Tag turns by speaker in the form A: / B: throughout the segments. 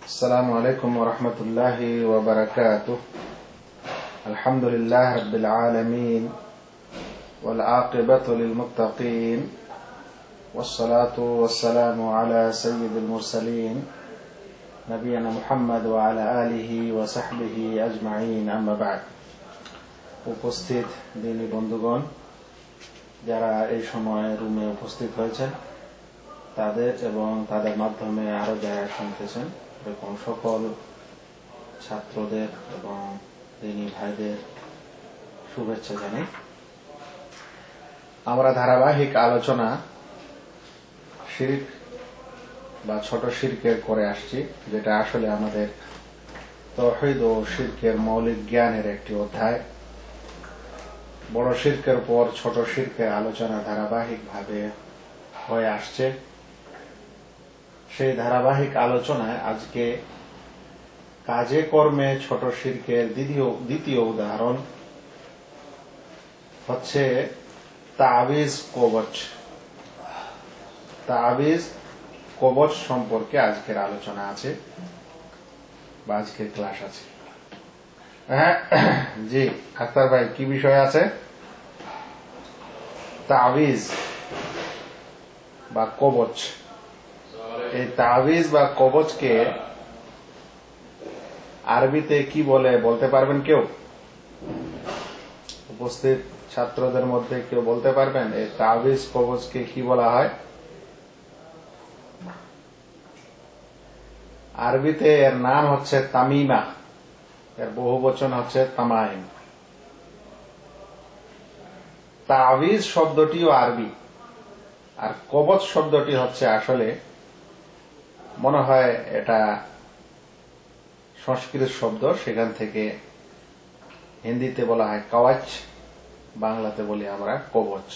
A: السلام عليكم ورحمة الله وبركاته. الحمد لله رب العالمين والعاقبة للمتقين والصلاة والسلام على سيد المرسلين نبينا محمد وعلى آله وصحبه أجمعين. أما بعد, উপস্থিত দিনী বন্ধুগণ, যারা এই সময় রুমে উপস্থিত হয়েছেন তাদের এবং তাদের মাধ্যমে আরো যারা শুনতেছেন এরকম সকল ছাত্রদের এবং দিনী ভাইদের শুভেচ্ছা জানাই। আমরা ধারাবাহিক আলোচনা শিরক বা ছোট শিরকের করে আসছি, যেটা আসলে আমাদের তাওহীদ ও শিরকের মৌলিক জ্ঞানের একটি অধ্যায়। বড় শিরকের পর ছোট শিরকের আলোচনা ধারাবাহিকভাবে হয়ে আসছে। সেই ধারাবাহিক আলোচনায় আজকে কাজে কর্মে ছোট শিরকের দ্বিতীয় উদাহরণ হচ্ছে তাবিজ কবচ। তাবিজ কবচ সম্পর্কে আজকের আলোচনা আছে বা আজকের ক্লাস আছে। জি আক্তার ভাই, কি বিষয় আছে? তাবিজ বা কবচ। এই তাবিজ বা কবচকে আরবিতে কি বলে বলতে পারবেন কেউ? উপস্থিত ছাত্রদের মধ্যে কেউ বলতে পারবেন এই তাবিজ কবচকে কি বলা হয়? আরবিতে এর নাম হচ্ছে তামিমা, এর বহুবচন হচ্ছে তামাইম। তাবিজ শব্দটিও আরবি, আর কবচ শব্দটি হচ্ছে আসলে মনে হয় এটা সংস্কৃত শব্দ, সেখান থেকে হিন্দিতে বলা হয় কওয়াচ, বাংলাতে বলি আমরা কবচ।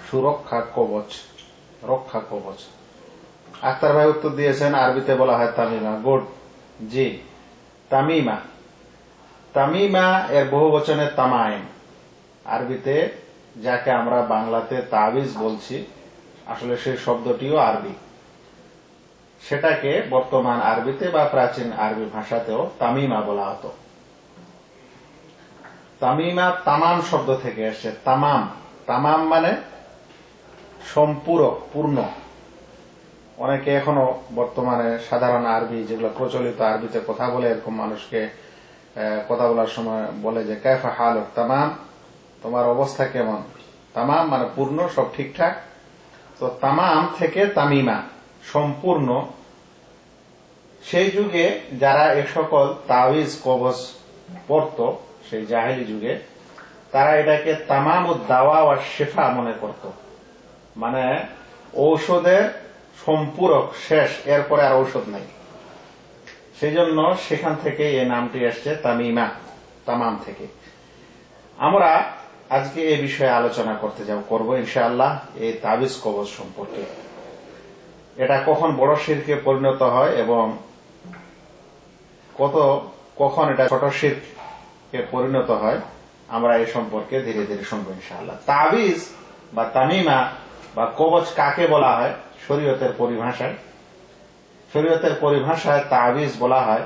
A: সুরক্ষা কবচ, রক্ষা কবচ। আক্তার ভাই উত্তর দিয়েছেন আরবিতে বলা হয় তামিমা। গুড, জি তামিমা। তামিমা এর বহুবচনে তামাইম। আরবিতে যাকে আমরা বাংলাতে তাবিজ বলছি আসলে সেই শব্দটিও আরবি। সেটাকে বর্তমান আরবিতে বা প্রাচীন আরবি ভাষাতেও তামিমা বলা হতো। তামিমা তামাম শব্দ থেকে এসেছে। তামাম, তামাম মানে সম্পূরক, পূর্ণ। অনেকে এখনো বর্তমানে সাধারণ আরবি, যেগুলো প্রচলিত আরবিতে কথা বলে, এরকম মানুষকে কথা বলার সময় বলে যে কাইফা হালুক, তামাম, তোমার অবস্থা কেমন? তামাম মানে পূর্ণ, সব ঠিকঠাক। তো তামাম থেকে তামিমা, সম্পূর্ণ। সেই যুগে যারা এ সকল তাবিজ কবচ পড়ত, সেই জাহেলি যুগে, তারা এটাকে তামামুদ দাওয়া ওয়া শিফা মনে করত। মানে ঔষধের সম্পূরক, শেষ, এরপরে আর ঔষধ নাই। সেই জন্য সেখান থেকে এই নামটি এসছে তামিমা, তামাম থেকে। আমরা আজকে এই বিষয়ে আলোচনা করবো ইনশাআল্লাহ, এই তাবিজ কবচ সম্পর্কে। এটা কখন বড় শিরকে পরিণত হয় এবং কখন এটা ছোট শিরকে পরিণত হয়, আমরা এই সম্পর্কে ধীরে ধীরে শুনবো ইনশাআল্লাহ। তাবিজ বা তামিমা বা কবচ কাকে বলা হয় শরীয়তের পরিভাষায়? শরীয়তের পরিভাষায় তাবিজ বলা হয়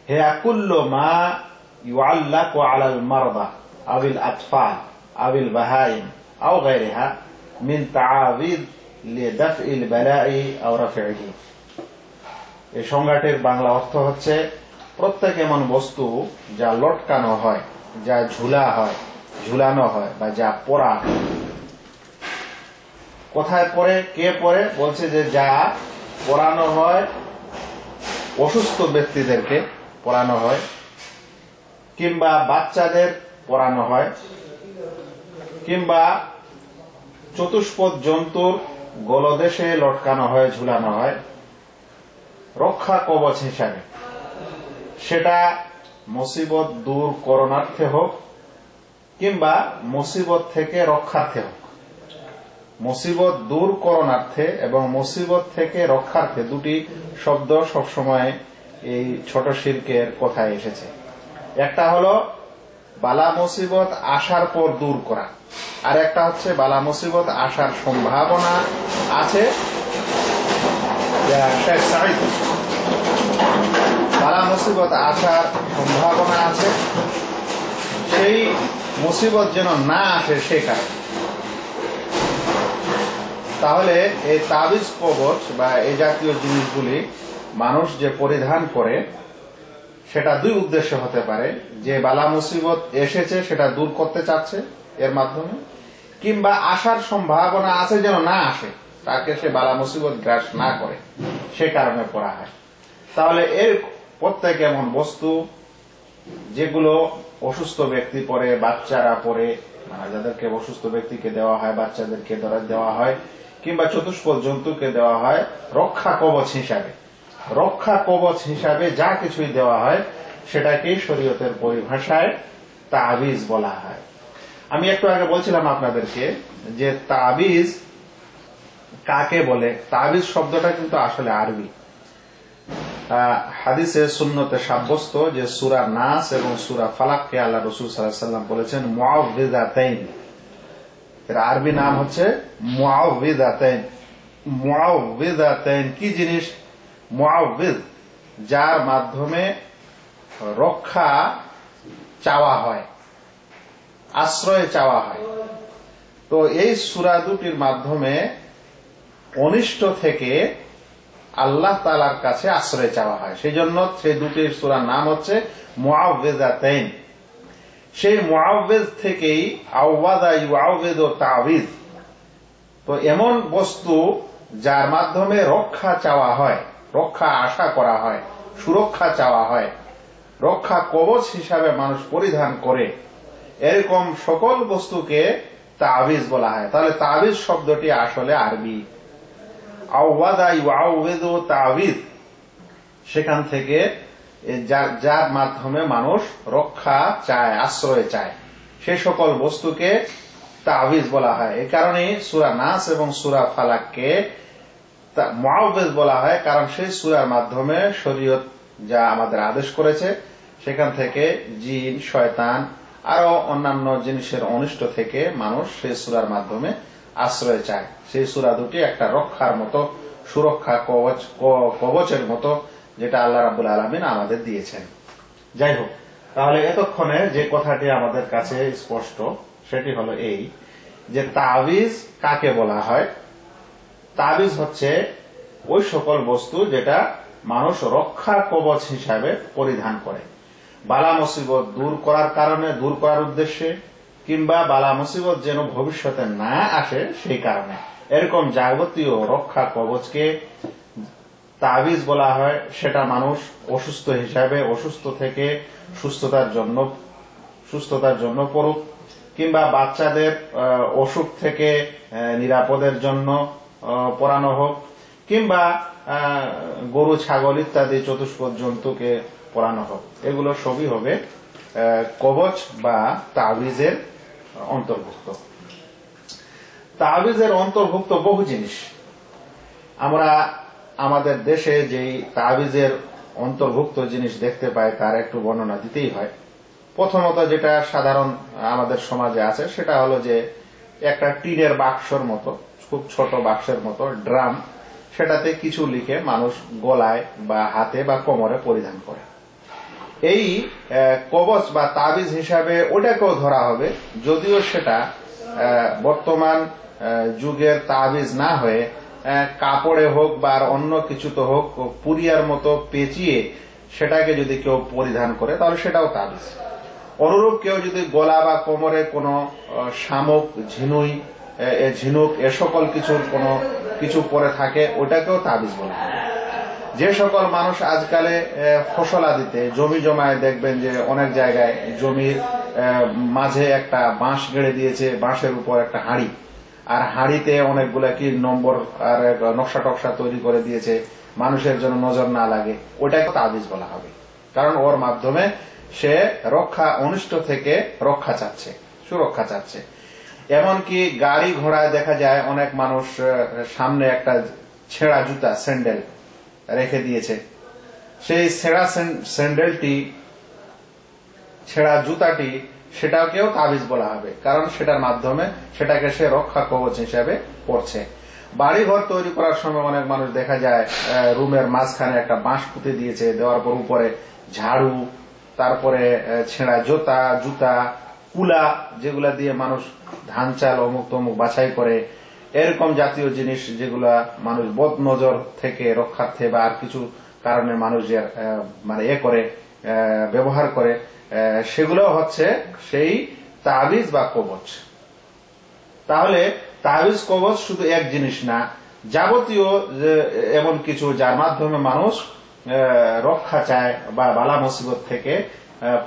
A: হিয়া কুল্লু মা ইউআল্লাকু আলাল মারদা আবিল আতফাল আবিল বাহাইম আও গায়রিহা মিন তাআবিদ লিদাফইল বালা'i আও রাফ'iহি। এই সংজ্ঞাটির বাংলা অর্থ হচ্ছে প্রত্যেক এমন বস্তু যা লটকানো হয়, যা ঝুলানো হয় বা যা পরা। কোথায় পরে, কে পরে? বলছে যে যা পরানো হয় অসুস্থ ব্যক্তিদেরকে পরানো হয়, কিংবা বাচ্চাদের পরানো হয়, কিংবা চতুষ্পদ জন্তুর গলদেশে লটকানো হয়, ঝুলানো হয় রক্ষা কবচ হিসাবে। সেটা মুসিবত দূর করণার্থে হোক কিংবা মুসিবত থেকে রক্ষার্থে হোক। মুসিবত দূর করণার্থে এবং মুসিবত থেকে রক্ষার্থে দুটি শব্দ সবসময় এই ছোট শিরকের কথায় এসেছে। একটা হলো বালা মুসিবত আসার পর দূর করা, আর একটা হচ্ছে বালা মুসিবত আসার সম্ভাবনা আছে বালা মুসিবত আসার সম্ভাবনা আছে, সেই মুসিবত যেন না আসে সে কারণে। তাহলে এই তাবিজ কবচ বা এই জাতীয় জিনিসগুলি মানুষ যে পরিধান করে সেটা দুই উদ্দেশ্য হতে পারে, যে বালা মুসিবত এসেছে সেটা দূর করতে চাচ্ছে এর মাধ্যমে, কিংবা আসার সম্ভাবনা আছে যেন না আসে, তাকে সে বালা মুসিবত গ্রাস না করে সে কারণে পড়া হয়। তাহলে এর প্রত্যেক এমন বস্তু যেগুলো অসুস্থ ব্যক্তি পরে, বাচ্চারা পরে, মানে যাদেরকে অসুস্থ ব্যক্তিকে দেওয়া হয়, বাচ্চাদেরকে দেওয়া হয়, কিংবা চতুষ্পদ জন্তুকে দেওয়া হয় রক্ষা কবচ হিসাবে। রক্ষা কবচ হিসাবে যা কিছুই দেওয়া হয় সেটাকেই শরীয়তের পরিভাষায় তাবিজ বলা হয়। আমি একটু আগে বলছিলাম আপনাদেরকে যে তাবিজ কাকে বলে। তাবিজ শব্দটা কিন্তু আসলে আরবি। হাদিসে সুন্নতে সাব্যস্ত যে সূরা নাস এবং সূরা ফালাককে আল্লাহ রাসূল সাল্লাল্লাহু আলাইহি ওয়াসাল্লাম বলেছেন মুআউযিযাতাইন। এর আরবি নাম হচ্ছে মুআউযিযাতাইন। মুআউযিযাতাইন কি জিনিস? মুআউযিজ, যার মাধ্যমে রক্ষা চাওয়া হয়, আশ্রয় চাওয়া হয়। তো এই সূরা দুটির মাধ্যমে অনিষ্ট থেকে আল্লাহ তাআলার কাছে আশ্রয় চাওয়া হয়। সেই জন্য সেই দুটির সূরার নাম হচ্ছে মুআউযিযাতাইন। সেই মুআউযিজ থেকেই আওয়াযা ইউআউযিযু তাবিজ। তো এমন বস্তু যার মাধ্যমে রক্ষা চাওয়া হয়, রক্ষা আশা করা হয়, সুরক্ষা চাওয়া হয়, রক্ষা কবচ হিসাবে মানুষ পরিধান করে, এরকম সকল বস্তুকে তাবিজ বলা হয়। তাহলে তাবিজ শব্দটি আসলে আরবি। আওয়াযা ইউআউযিযু তাবিজ, সেখান থেকে যার মাধ্যমে মানুষ রক্ষা চায়, আশ্রয় চায়, সেই সকল বস্তুকে তাবিজ বলা হয়। এই কারণেই সূরা নাস এবং সূরা ফালাককে মুআউযিজ বলা হয়, কারণ সেই সূরার মাধ্যমে শরীয়ত যা আমাদের আদেশ করেছে সেখান থেকে জিন, শয়তান আরো অন্যান্য জিনিসের অনিষ্ট থেকে মানুষ সেই সূরার মাধ্যমে আশ্রয় চায়। সেই সূরা দুটি একটা রক্ষার মতো, সুরক্ষা কবচের মতো, যেটা আল্লাহ রাব্বুল আলামিন আমাদের দিয়েছেন। যাই হোক, তাহলে এতক্ষণে যে কথাটি আমাদের কাছে স্পষ্ট সেটি হলো এই যে তাবিজ কাকে বলা হয়। তাবিজ হচ্ছে ওই সকল বস্তু যেটা মানুষ রক্ষা কবচ হিসাবে পরিধান করে, বালা মুসিবত দূর করার কারণে, দূর করার উদ্দেশ্যে, কিংবা বালা মুসিবত যেন ভবিষ্যতে না আসে সেই কারণে। এরকম যাবতীয় রক্ষা কবচকে তাবিজ বলা হয়। সেটা মানুষ অসুস্থ হিসাবে অসুস্থ থেকে সুস্থতার জন্য পড়ুক, কিংবা বাচ্চাদের অসুখ থেকে নিরাপদের জন্য পরানো হোক, কিংবা গরু, ছাগল ইত্যাদি চতুষ্পদ জন্তুকে পরানো হোক, এগুলো সবই হবে কবচ বা তাবিজের অন্তর্ভুক্ত। তাবিজের অন্তর্ভুক্ত বহু জিনিস। আমরা আমাদের দেশে যেই তাবিজের অন্তর্ভুক্ত জিনিস দেখতে পাই তার একটু বর্ণনা দিতেই হয়। প্রথমত যেটা সাধারণ আমাদের সমাজে আছে সেটা হলো যে একটা টিনের বাক্সর মতো, খুব ছোট বাক্সের মতো ড্রাম, সেটাতে কিছু লিখে মানুষ গলায় বা হাতে বা কোমরে পরিধান করে। এই কবচ বা তাবিজ হিসাবে ওটাকেও ধরা হবে, যদিও সেটা বর্তমান যুগের তাবিজ না হয়ে কাপড়ে হোক বা অন্য কিছুতে হোক পুরিয়ার মতো পেঁচিয়ে সেটাকে যদি কেউ পরিধান করে তাহলে সেটাও তাবিজ। অনুরূপ কেউ যদি গলা বা কোমরে কোনো শামুক, ঝিনুক এ সকল কিছুর কোনো কিছু পরে থাকে, ওটাকেও তাবিজ বলা হয়। যে সকল মানুষ আজকালে ফসলাদিতে জমি জমায় দেখবেন যে অনেক জায়গায় জমির মাঝে একটা বাঁশ গেড়ে দিয়েছে, বাঁশের উপর একটা হাঁড়ি, আর হাঁড়িতে অনেকগুলা কি নম্বর আর নকশা টকশা তৈরি করে দিয়েছে মানুষের জন্য নজর না লাগে, ওটাকে তাবিজ বলা হবে। কারণ ওর মাধ্যমে সে অনিষ্ট থেকে রক্ষা চাচ্ছে, সুরক্ষা চাচ্ছে। এমনকি গাড়ি ঘোড়ায় দেখা যায় অনেক মানুষ সামনে একটা ছেঁড়া জুতা, স্যান্ডেল রেখে দিয়েছে। সেই ছেঁড়া জুতাটি সেটাকেও তাবিজ বলা হবে, কারণ সেটার মাধ্যমে সেটাকে সে রক্ষা কবচ হিসাবে পড়ছে। বাড়ি ঘর তৈরি করার সময় অনেক মানুষ দেখা যায় রুমের মাঝখানে একটা বাঁশ পুঁতে দিয়েছে, দেওয়ার পর উপরে ঝাড়ু, তারপরে ছেঁড়া জুতা, কুলা, যেগুলা দিয়ে মানুষ ধান চাল অমুক তমুক বাছাই করে, এরকম জাতীয় জিনিস যেগুলা মানুষ বদ নজর থেকে রক্ষার্থে বা আর কিছু কারণে মানুষের মানে করে ব্যবহার করে, সেগুলো হচ্ছে সেই তাবিজ বা কবচ। তাহলে তাবিজ কবচ শুধু এক জিনিস না, যাবতীয় এমন কিছু যার মাধ্যমে মানুষ রক্ষা চায় বা বালা মুসিবত থেকে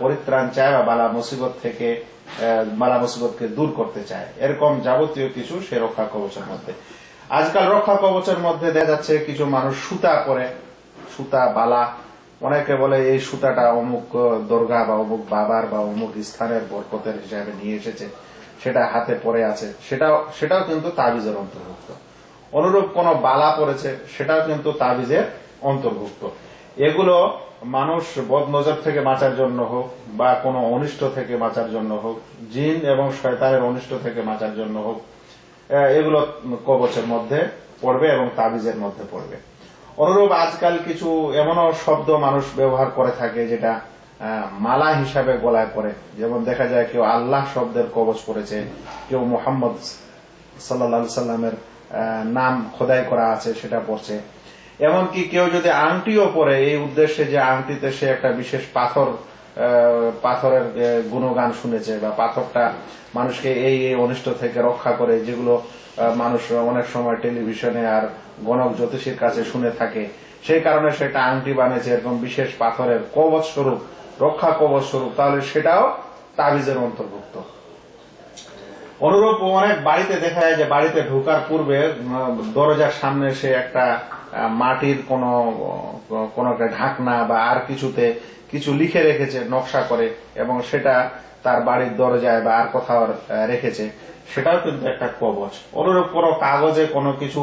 A: পরিত্রাণ চায় বা বালা মুসিবতকে দূর করতে চায়, এরকম যাবতীয় কিছু সে রক্ষা কবচের মধ্যে। আজকাল রক্ষা কবচের মধ্যে দেখা যাচ্ছে কিছু মানুষ সুতা পরে, সুতা বালা, অনেকে বলে এই সুতাটা অমুক দরগা বা অমুক বাবার বা অমুক স্থানের বরকতের হিসাবে নিয়ে এসেছে, সেটা হাতে পরে আছে, সেটাও কিন্তু তাবিজের অন্তর্ভুক্ত। অনুরূপ কোন বালা পড়েছে, সেটাও কিন্তু তাবিজের অন্তর্ভুক্ত। এগুলো মানুষ বদনজর থেকে বাঁচার জন্য হোক বা কোনো অনিষ্ট থেকে বাঁচার জন্য হোক, জিন এবং শয়তানের অনিষ্ট থেকে বাঁচার জন্য হোক, এগুলো কবচের মধ্যে পড়বে এবং তাবিজের মধ্যে পড়বে। অনুরূপ আজকাল কিছু এমনও শব্দ মানুষ ব্যবহার করে থাকে যেটা মালা হিসাবে গলায় পড়ে, যেমন দেখা যায় কেউ আল্লাহ শব্দের কবচ পড়েছে, কেউ মুহাম্মদ সাল্লাল্লাহু আলাইহি সাল্লামের নাম খোদাই করা আছে সেটা পড়ছে। এমনকি কেউ যদি আংটিও পরে এই উদ্দেশ্যে যে আংটিতে সে একটা বিশেষ পাথরের গুণগান শুনেছে বা পাথরটা মানুষকে এই অনিষ্ট থেকে রক্ষা করে, যেগুলো মানুষ অনেক সময় টেলিভিশনে আর গণক জ্যোতিষীর কাছে শুনে থাকে, সেই কারণে সেটা আংটি বানিয়েছে এরকম বিশেষ পাথরের কবচ স্বরূপ, রক্ষা কবচ স্বরূপ, তাহলে সেটাও তাবিজের অন্তর্ভুক্ত। অনুরূপ অনেক বাড়িতে দেখা যায় যে বাড়িতে ঢোকার পূর্বে দরজার সামনে সে একটা মাটির কোন একটা ঢাকনা বা আর কিছুতে কিছু লিখে রেখেছে নকশা করে, এবং সেটা তার বাড়ির দরজায় বা আর কোথাও রেখেছে, সেটাও কিন্তু একটা কবচ। অনুরূপ কোন কাগজে কোনো কিছু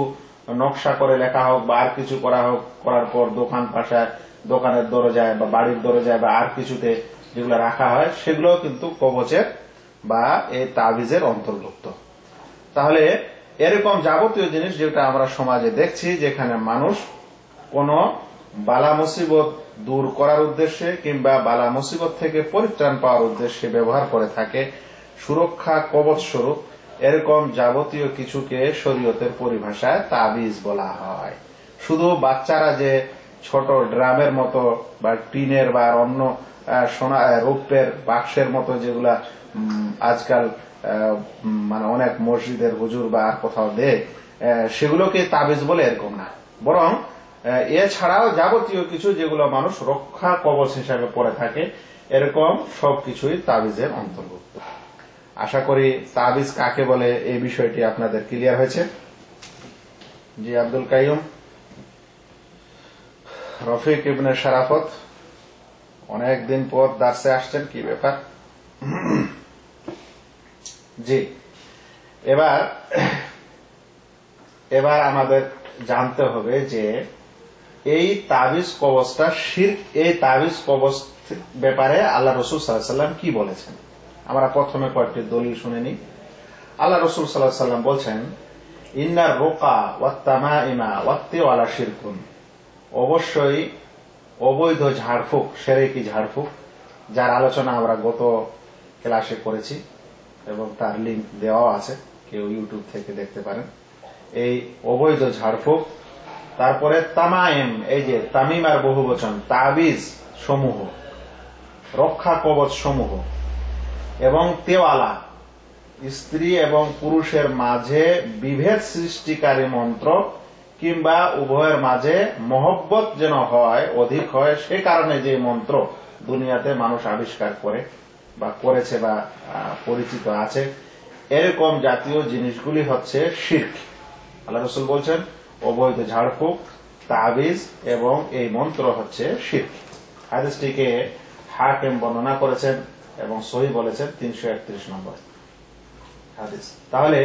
A: নকশা করে লেখা হোক বা আর কিছু করা হোক, করার পর দোকানের দরজায় বা বাড়ির দরজায় বা আর কিছুতে যেগুলো রাখা হয়, সেগুলো কিন্তু কবচের বা এই তাবিজের অন্তর্ভুক্ত। তাহলে এরকম যাবতীয় জিনিস যেটা আমরা সমাজে দেখছি, যেখানে মানুষ কোন বালা মুসিবত দূর করার উদ্দেশ্যে কিংবা বালা মুসিবত থেকে পরিত্রাণ পাওয়ার উদ্দেশ্যে ব্যবহার করে থাকে সুরক্ষা কবচ স্বরূপ, এরকম যাবতীয় কিছুকে শরীয়তের পরিভাষায় তাবিজ বলা হয়। শুধু বাচ্চারা যে ছোট ড্রামের মতো বা টিনের বা অন্য সোনা রৌপ্যের বাক্সের মতো যেগুলা আজকাল মানে অনেক মসজিদের হুজুর বা আর কোথাও দেয়, সেগুলোকে তাবিজ বলে এরকম না, বরং এছাড়াও যাবতীয় কিছু যেগুলো মানুষ রক্ষা কবচ হিসাবে পড়ে থাকে, এরকম সবকিছুই তাবিজের অন্তর্ভুক্ত। আশা করি তাবিজ কাকে বলে এই বিষয়টি আপনাদের ক্লিয়ার হয়েছে। জি আব্দুল কাইয়ুম, রফিক ইবনে শারাফত, অনেকদিন পর দার্সে আসছেন, কি ব্যাপার? জি, এবার আমাদের জানতে হবে যে এই তাবিজ কবচটা শিরক, এই তাবিজ কবচ ব্যাপারে আল্লাহ রাসূল সাল্লাল্লাহু আলাইহি ওয়াসাল্লাম কি বলেছেন। আমরা প্রথমে কয়েকটি দলিল শুনে নিই। আল্লাহ রাসূল সাল্লাল্লাহু আলাইহি ওয়াসাল্লাম বলছেন, ইন্নার রুকা ওয়াত তামাইমা ওয়াত্তিওয়ালা শিরকুন, অবশ্যই অবৈধ ঝাড়ফুঁক, শিরকি ঝাড়ফুঁক, যার আলোচনা আমরা গত ক্লাসে করেছি এবং তার লিংক দেওয়া আছে, কেউ ইউটিউব থেকে দেখতে পারেন। এই অবৈধ ঝাড়ফুঁক, তারপরে তামাইম, এই যে তামিমার বহুবচন, তাবিজ সমূহ, রক্ষা কবচ সমূহ, এবং তেওয়ালা, স্ত্রী এবং পুরুষের মাঝে বিভেদ সৃষ্টিকারী মন্ত্র কিংবা উভয়ের মাঝে মহব্বত যেন হয়, অধিক হয়, সে কারণে যে মন্ত্র দুনিয়াতে মানুষ আবিষ্কার করে বা করেছে বা পরিচিত আছে, এরকম জাতীয় জিনিসগুলি হচ্ছে শিরক। আল্লাহ রাসূল বলছেন অবৈধ ঝাড়ফুঁক, তাবিজ এবং এই মন্ত্র হচ্ছে শিরক। হাদিসটিকে হাকিম বর্ণনা করেছেন এবং সহিহ বলেছেন, 331 নম্বর হাদিস। তাহলে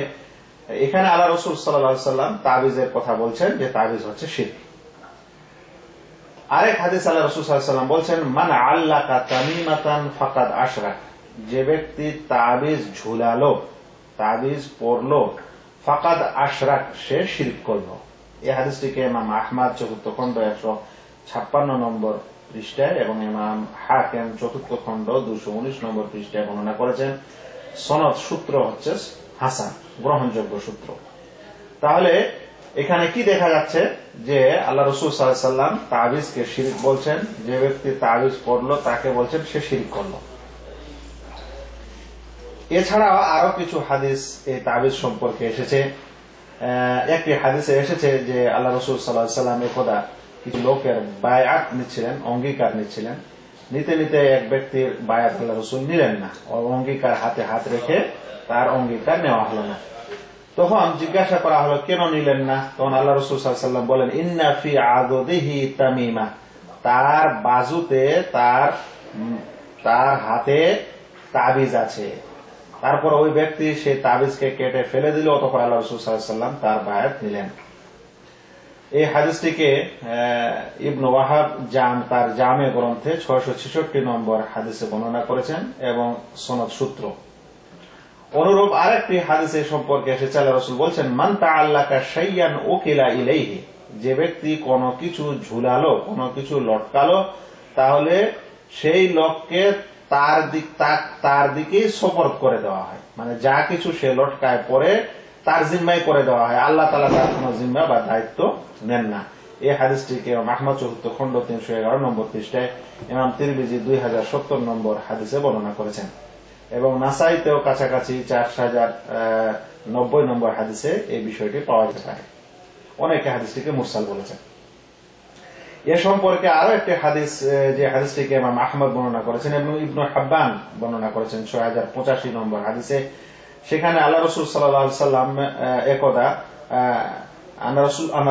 A: এখানে আল্লাহ রাসূল সাল্লাল্লাহু আলাইহি ওয়াসাল্লাম তাবিজের কথা বলছেন যে তাবিজ হচ্ছে শিরক। আরেক হাদিস আল্লাহ রাসূল সাল্লাল্লাহু আলাইহি ওয়াসাল্লাম বলছেন, মান আল্লাকা তামিমাতান ফাকাদ আশরাক, যে ব্যক্তি তাবিজ ঝুলালো, তাবিজ পরলো, ফাকাদ আশরাক, সে শিরক করল। এই হাদিসটিকে ইমাম আহমদ চতুর্থ খণ্ড 156 নম্বর পৃষ্ঠায় এবং ইমাম হাকিম চতুর্থ খণ্ড 219 নম্বর পৃষ্ঠায় বর্ণনা করেছেন। সনদ সূত্র হচ্ছে হাসান, গ্রহণযোগ্য সূত্র। তাহলে এখানে কি দেখা যাচ্ছে যে আল্লাহ রাসূল সাল্লাল্লাহু আলাইহি ওয়াসাল্লাম তাবিজকে শিরক বলছেন। যে ব্যক্তি তাবিজ পড়লো তাকে বলছেন সে শিরক করলো। এছাড়াও আরো কিছু হাদিস এই তাবিজ সম্পর্কে এসেছে। একটি হাদিসে এসেছে যে আল্লাহ রাসূল সাল্লাল্লাহু আলাইহি ওয়াসাল্লাম একদা কিছু লোকের বায়াত নিচ্ছিলেন, অঙ্গীকার নিচ্ছিলেন। নিতে নিতে এক ব্যক্তির বায়াত আল্লাহ রাসূল নিলেন না, অঙ্গীকার হাতে হাত রেখে তার অঙ্গীকার নেওয়া হলো না। তখন জিজ্ঞাসা করা হলো কেন নিলেন না? তখন আল্লাহ রাসূল সাল্লাল্লাহু আলাইহি ওয়াসাল্লাম বলেন, ইন্না ফি আদদিহি তামিমা, তার বাজুতে তার হাতে তাবিজ আছে। তারপর ওই ব্যক্তি সেই তাবিজকে কেটে ফেলে দিল। অতঃপর আল্লাহ রাসূল সাল্লাল্লাহু আলাইহি ওয়াসাল্লাম তার বায়াত নিলেন। এই হাদিসটিকে ইবনে ওয়াহাব তার জামে গ্রন্থে 666 নম্বর হাদিসে বর্ণনা করেছেন এবং সনদ সূত্র। অনুরূপ আরেকটি হাদিসে সম্পর্কে এসেছে, আল্লাহ রাসূল বলছেন, মান তাআল্লাকা শাইয়ান উকিলা ইলাইহি, যে ব্যক্তি কোনো কিছু ঝুলালো, কোনো কিছু লটকালো, তাহলে সেই লোককে তার দিকেই সুপর্দ করে দেওয়া হয়। মানে যা কিছু সে লটকায় পরে তার জিম্মায় করে দেওয়া হয়, আল্লাহ তাআলা তার কোনো জিম্মা বা দায়িত্ব নেন না। এই হাদিসটিকে আহমদ চতুর্থ খণ্ড 311 নম্বর পৃষ্ঠায়, ইমাম তিরমিজি 2070 নম্বর হাদিসে বর্ণনা করেছেন এবং নাসাইতেও কাছাকাছি 4090 নম্বর হাদিসে এই বিষয়টি পাওয়া যেতে পারে। অনেকে হাদিসটিকে মুরসাল বলেছেন। এ সম্পর্কে আরো একটি হাদিস, যে হাদিসটিকে ইমাম আহমদ বর্ণনা করেছেন এবং ইবনে হিব্বান বর্ণনা করেছেন 6085 নম্বর হাদিসে। সেখানে আল্লাহ রাসূল সাল্লাল্লাহু আলাইহি ওয়াসাল্লাম একদা আল্লাহ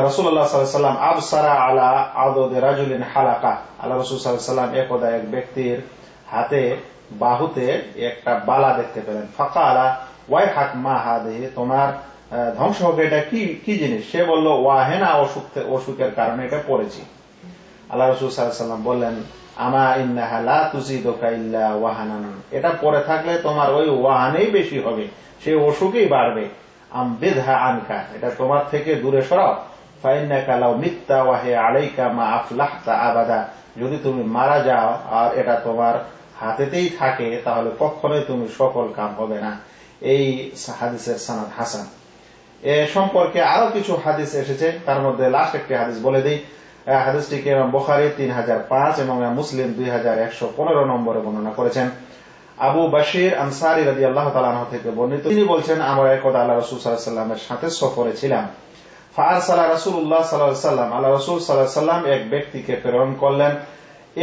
A: রাসূলুল্লাহ সাল্লাল্লাহু আলাইহি ওয়াসাল্লাম আবসারা আলা আদদ রাজুলিন হালাকা, আল্লাহ রাসূল সাল্লাল্লাহু আলাইহি ওয়াসাল্লাম একদা এক ব্যক্তির হাতে বাহুতে একটা বালা দেখতে পেলেন। ফাকালা ওয়াইহাক মা হাদিহি, তোমার ধ্বংস হোক, এটা কি জিনিস? সে বলল, ওয়াহেনা, অসুখের কারণে এটা পড়েছি। আল্লাহ রাসূল সাল্লাল্লাহু আলাইহি ওয়াসাল্লাম বললেন, আমা ইন্নাহা লা তুজিদুকা ইল্লা ওয়াহানান, এটা পরে থাকলে তোমার ওই ওয়াহানেই বেশি হবে, সেই অসুখই বাড়বে। আম বিদহা আনকা, এটা তোমার থেকে দূরে সরাও। ফাইন্নাকা লাউ মিত্তা ওয়া হিয়া আলাইকা মা আফলাহতা আবাদা, যদি তুমি মারা যাও আর এটা তোমার হাতেতেই থাকে তাহলে কখনোই তুমি সফল কাম হবে না। এই হাদিসের সনদ হাসান। এ সম্পর্কে আরো কিছু হাদিস এসেছে, তার মধ্যে লাস্ট একটি হাদিস বলে দিই। হাদিসটিকে ইমাম বুখারী 3005 এবং মুসলিম 2115 নম্বরে বর্ণনা করেছেন। আবু বশির আনসারী রাদিয়াল্লাহু তাআলা আনহু থেকে বর্ণিত, তিনি বলছেন, আমরা একদা আল্লাহ রাসূল সাল্লাল্লাহু আলাইহি ওয়াসাল্লামের সাথে সফরে ছিলাম। ফাআরসালা রাসূলুল্লাহ সাল্লাল্লাহু আলাইহি ওয়াসাল্লাম, আল্লাহ রাসূল সাল্লাল্লাহু আলাইহি ওয়াসাল্লাম এক ব্যক্তিকে প্রেরণ করলেন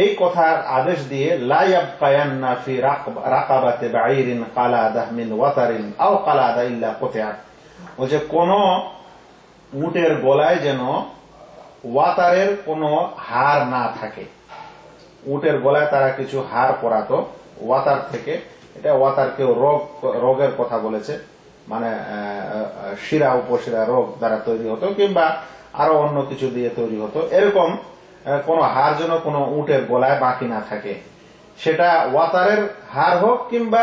A: এই কথার আদেশ দিয়ে, লা ইয়াবকায়ান্না ফি রাকাবাতি বাঈরিন কালাদাহ মিন ওয়াতারিন আও কালাদা ইল্লা কুতিআত, ও যে কোন উটের গলায় যেন ওয়াতারের কোন হাড় না থাকে। উটের গলায় তারা কিছু হাড় পরাতো ওয়াতার থেকে, এটা ওয়াতার কেউ রোগের কথা বলেছে, মানে শিরা উপশিরা রোগ দ্বারা তৈরি হতো কিংবা আরো অন্য কিছু দিয়ে তৈরি হতো। এরকম কোন হাড় যেন কোন উটের গলায় বাকি না থাকে, সেটা ওয়াতারের হাড় হোক কিংবা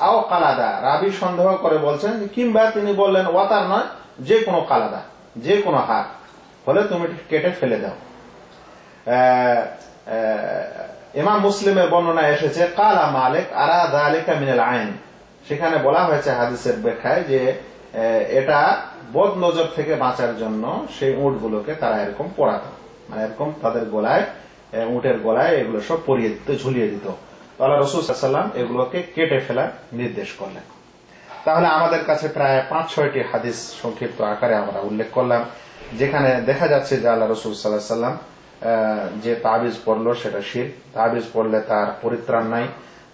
A: আও কালাদা। রাবি সন্দেহ করে বলছেন, কিংবা তিনি বললেন ওয়াতার নয়, যে কোনো কালাদা, যে কোনো হাড় হলে তুমি কেটে ফেলে দাও। ইমাম মুসলিমের বর্ণনা এসেছে, কালা মালিক আরা যালিকা মিনাল আইন, সেখানে বলা হয়েছে হাদিসের ব্যাখ্যায় যে এটা বদ নজর থেকে বাঁচার জন্য সেই উটগুলোকে তারা এরকম পরাতো, মানে এরকম তাদের গলায়, উটের গলায় এগুলো সব পরিয়ে দিত, ঝুলিয়ে দিত। আল্লাহ রাসূল সাল্লাল্লাহু আলাইহি ওয়াসাল্লাম এগুলোকে কেটে ফেলার নির্দেশ করলেন। তাহলে আমাদের কাছে প্রায় 5-6টি হাদিস সংক্ষিপ্ত আকারে আমরা উল্লেখ করলাম, যেখানে দেখা যাচ্ছে যে আল্লাহ রাসূল সাল্লাল্লাহু আলাইহি ওয়াসাল্লাম যে তাবিজ পড়লো সেটা শিরক। তাবিজ পড়লে তার পরিত্রাণ নাই,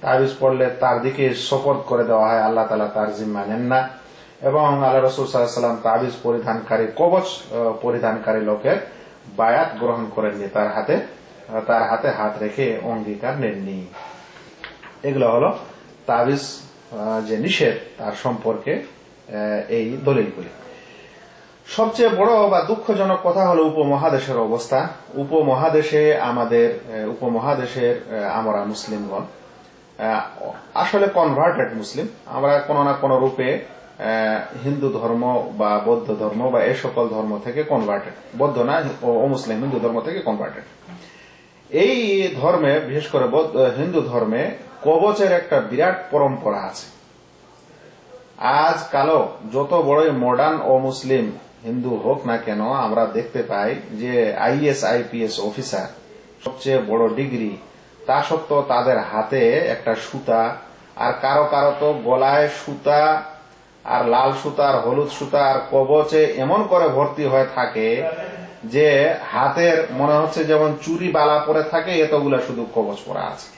A: তাবিজ পড়লে তার দিকে সুপর্দ করে দেওয়া হয়, আল্লাহ তাআলা তার জিম্মা নেন না। এবং আল্লাহ রাসূল সাল্লাল্লাহু আলাইহি ওয়াসাল্লাম তাবিজ পরিধানকারী, কবচ পরিধানকারী লোকের বায়াত গ্রহণ করেননি, তার হাতে হাত রেখে অঙ্গীকার নেননি। এগুলো হলো তাবিজ যে নিষেধ তার সম্পর্কে এই দলিলগুলি। সবচেয়ে বড় বা দুঃখজনক কথা হলো উপমহাদেশের অবস্থা। উপমহাদেশের আমরা মুসলিমগণ আসলে কনভার্টেড মুসলিম, আমরা কোন না কোন রূপে হিন্দু ধর্ম বা বৌদ্ধ ধর্ম বা এই সকল ধর্ম থেকে কনভার্টেড, বৌদ্ধ না অমুসলিম, হিন্দু ধর্ম থেকে কনভার্টেড। এই ধর্মে, বিশেষ করে হিন্দু ধর্মে কবচের একটা বিরাট পরম্পরা আছে। আজকালও যত বড়ই মডার্ন অমুসলিম হিন্দু হোক না কেন, আমরা দেখতে পাই যে IAS IPS অফিসার, সবচেয়ে বড় ডিগ্রি, তা সত্ত্বেও তাদের হাতে একটা সুতা, আর কারো কারো তো গলায় সুতা আর লাল সুতা আর হলুদ সুতা আর কবচে এমন করে ভর্তি হয়ে থাকে যে হাতের মনে হচ্ছে যেমন চুরি বালা পরে থাকে, এতগুলা শুধু কবচ পরা আছে।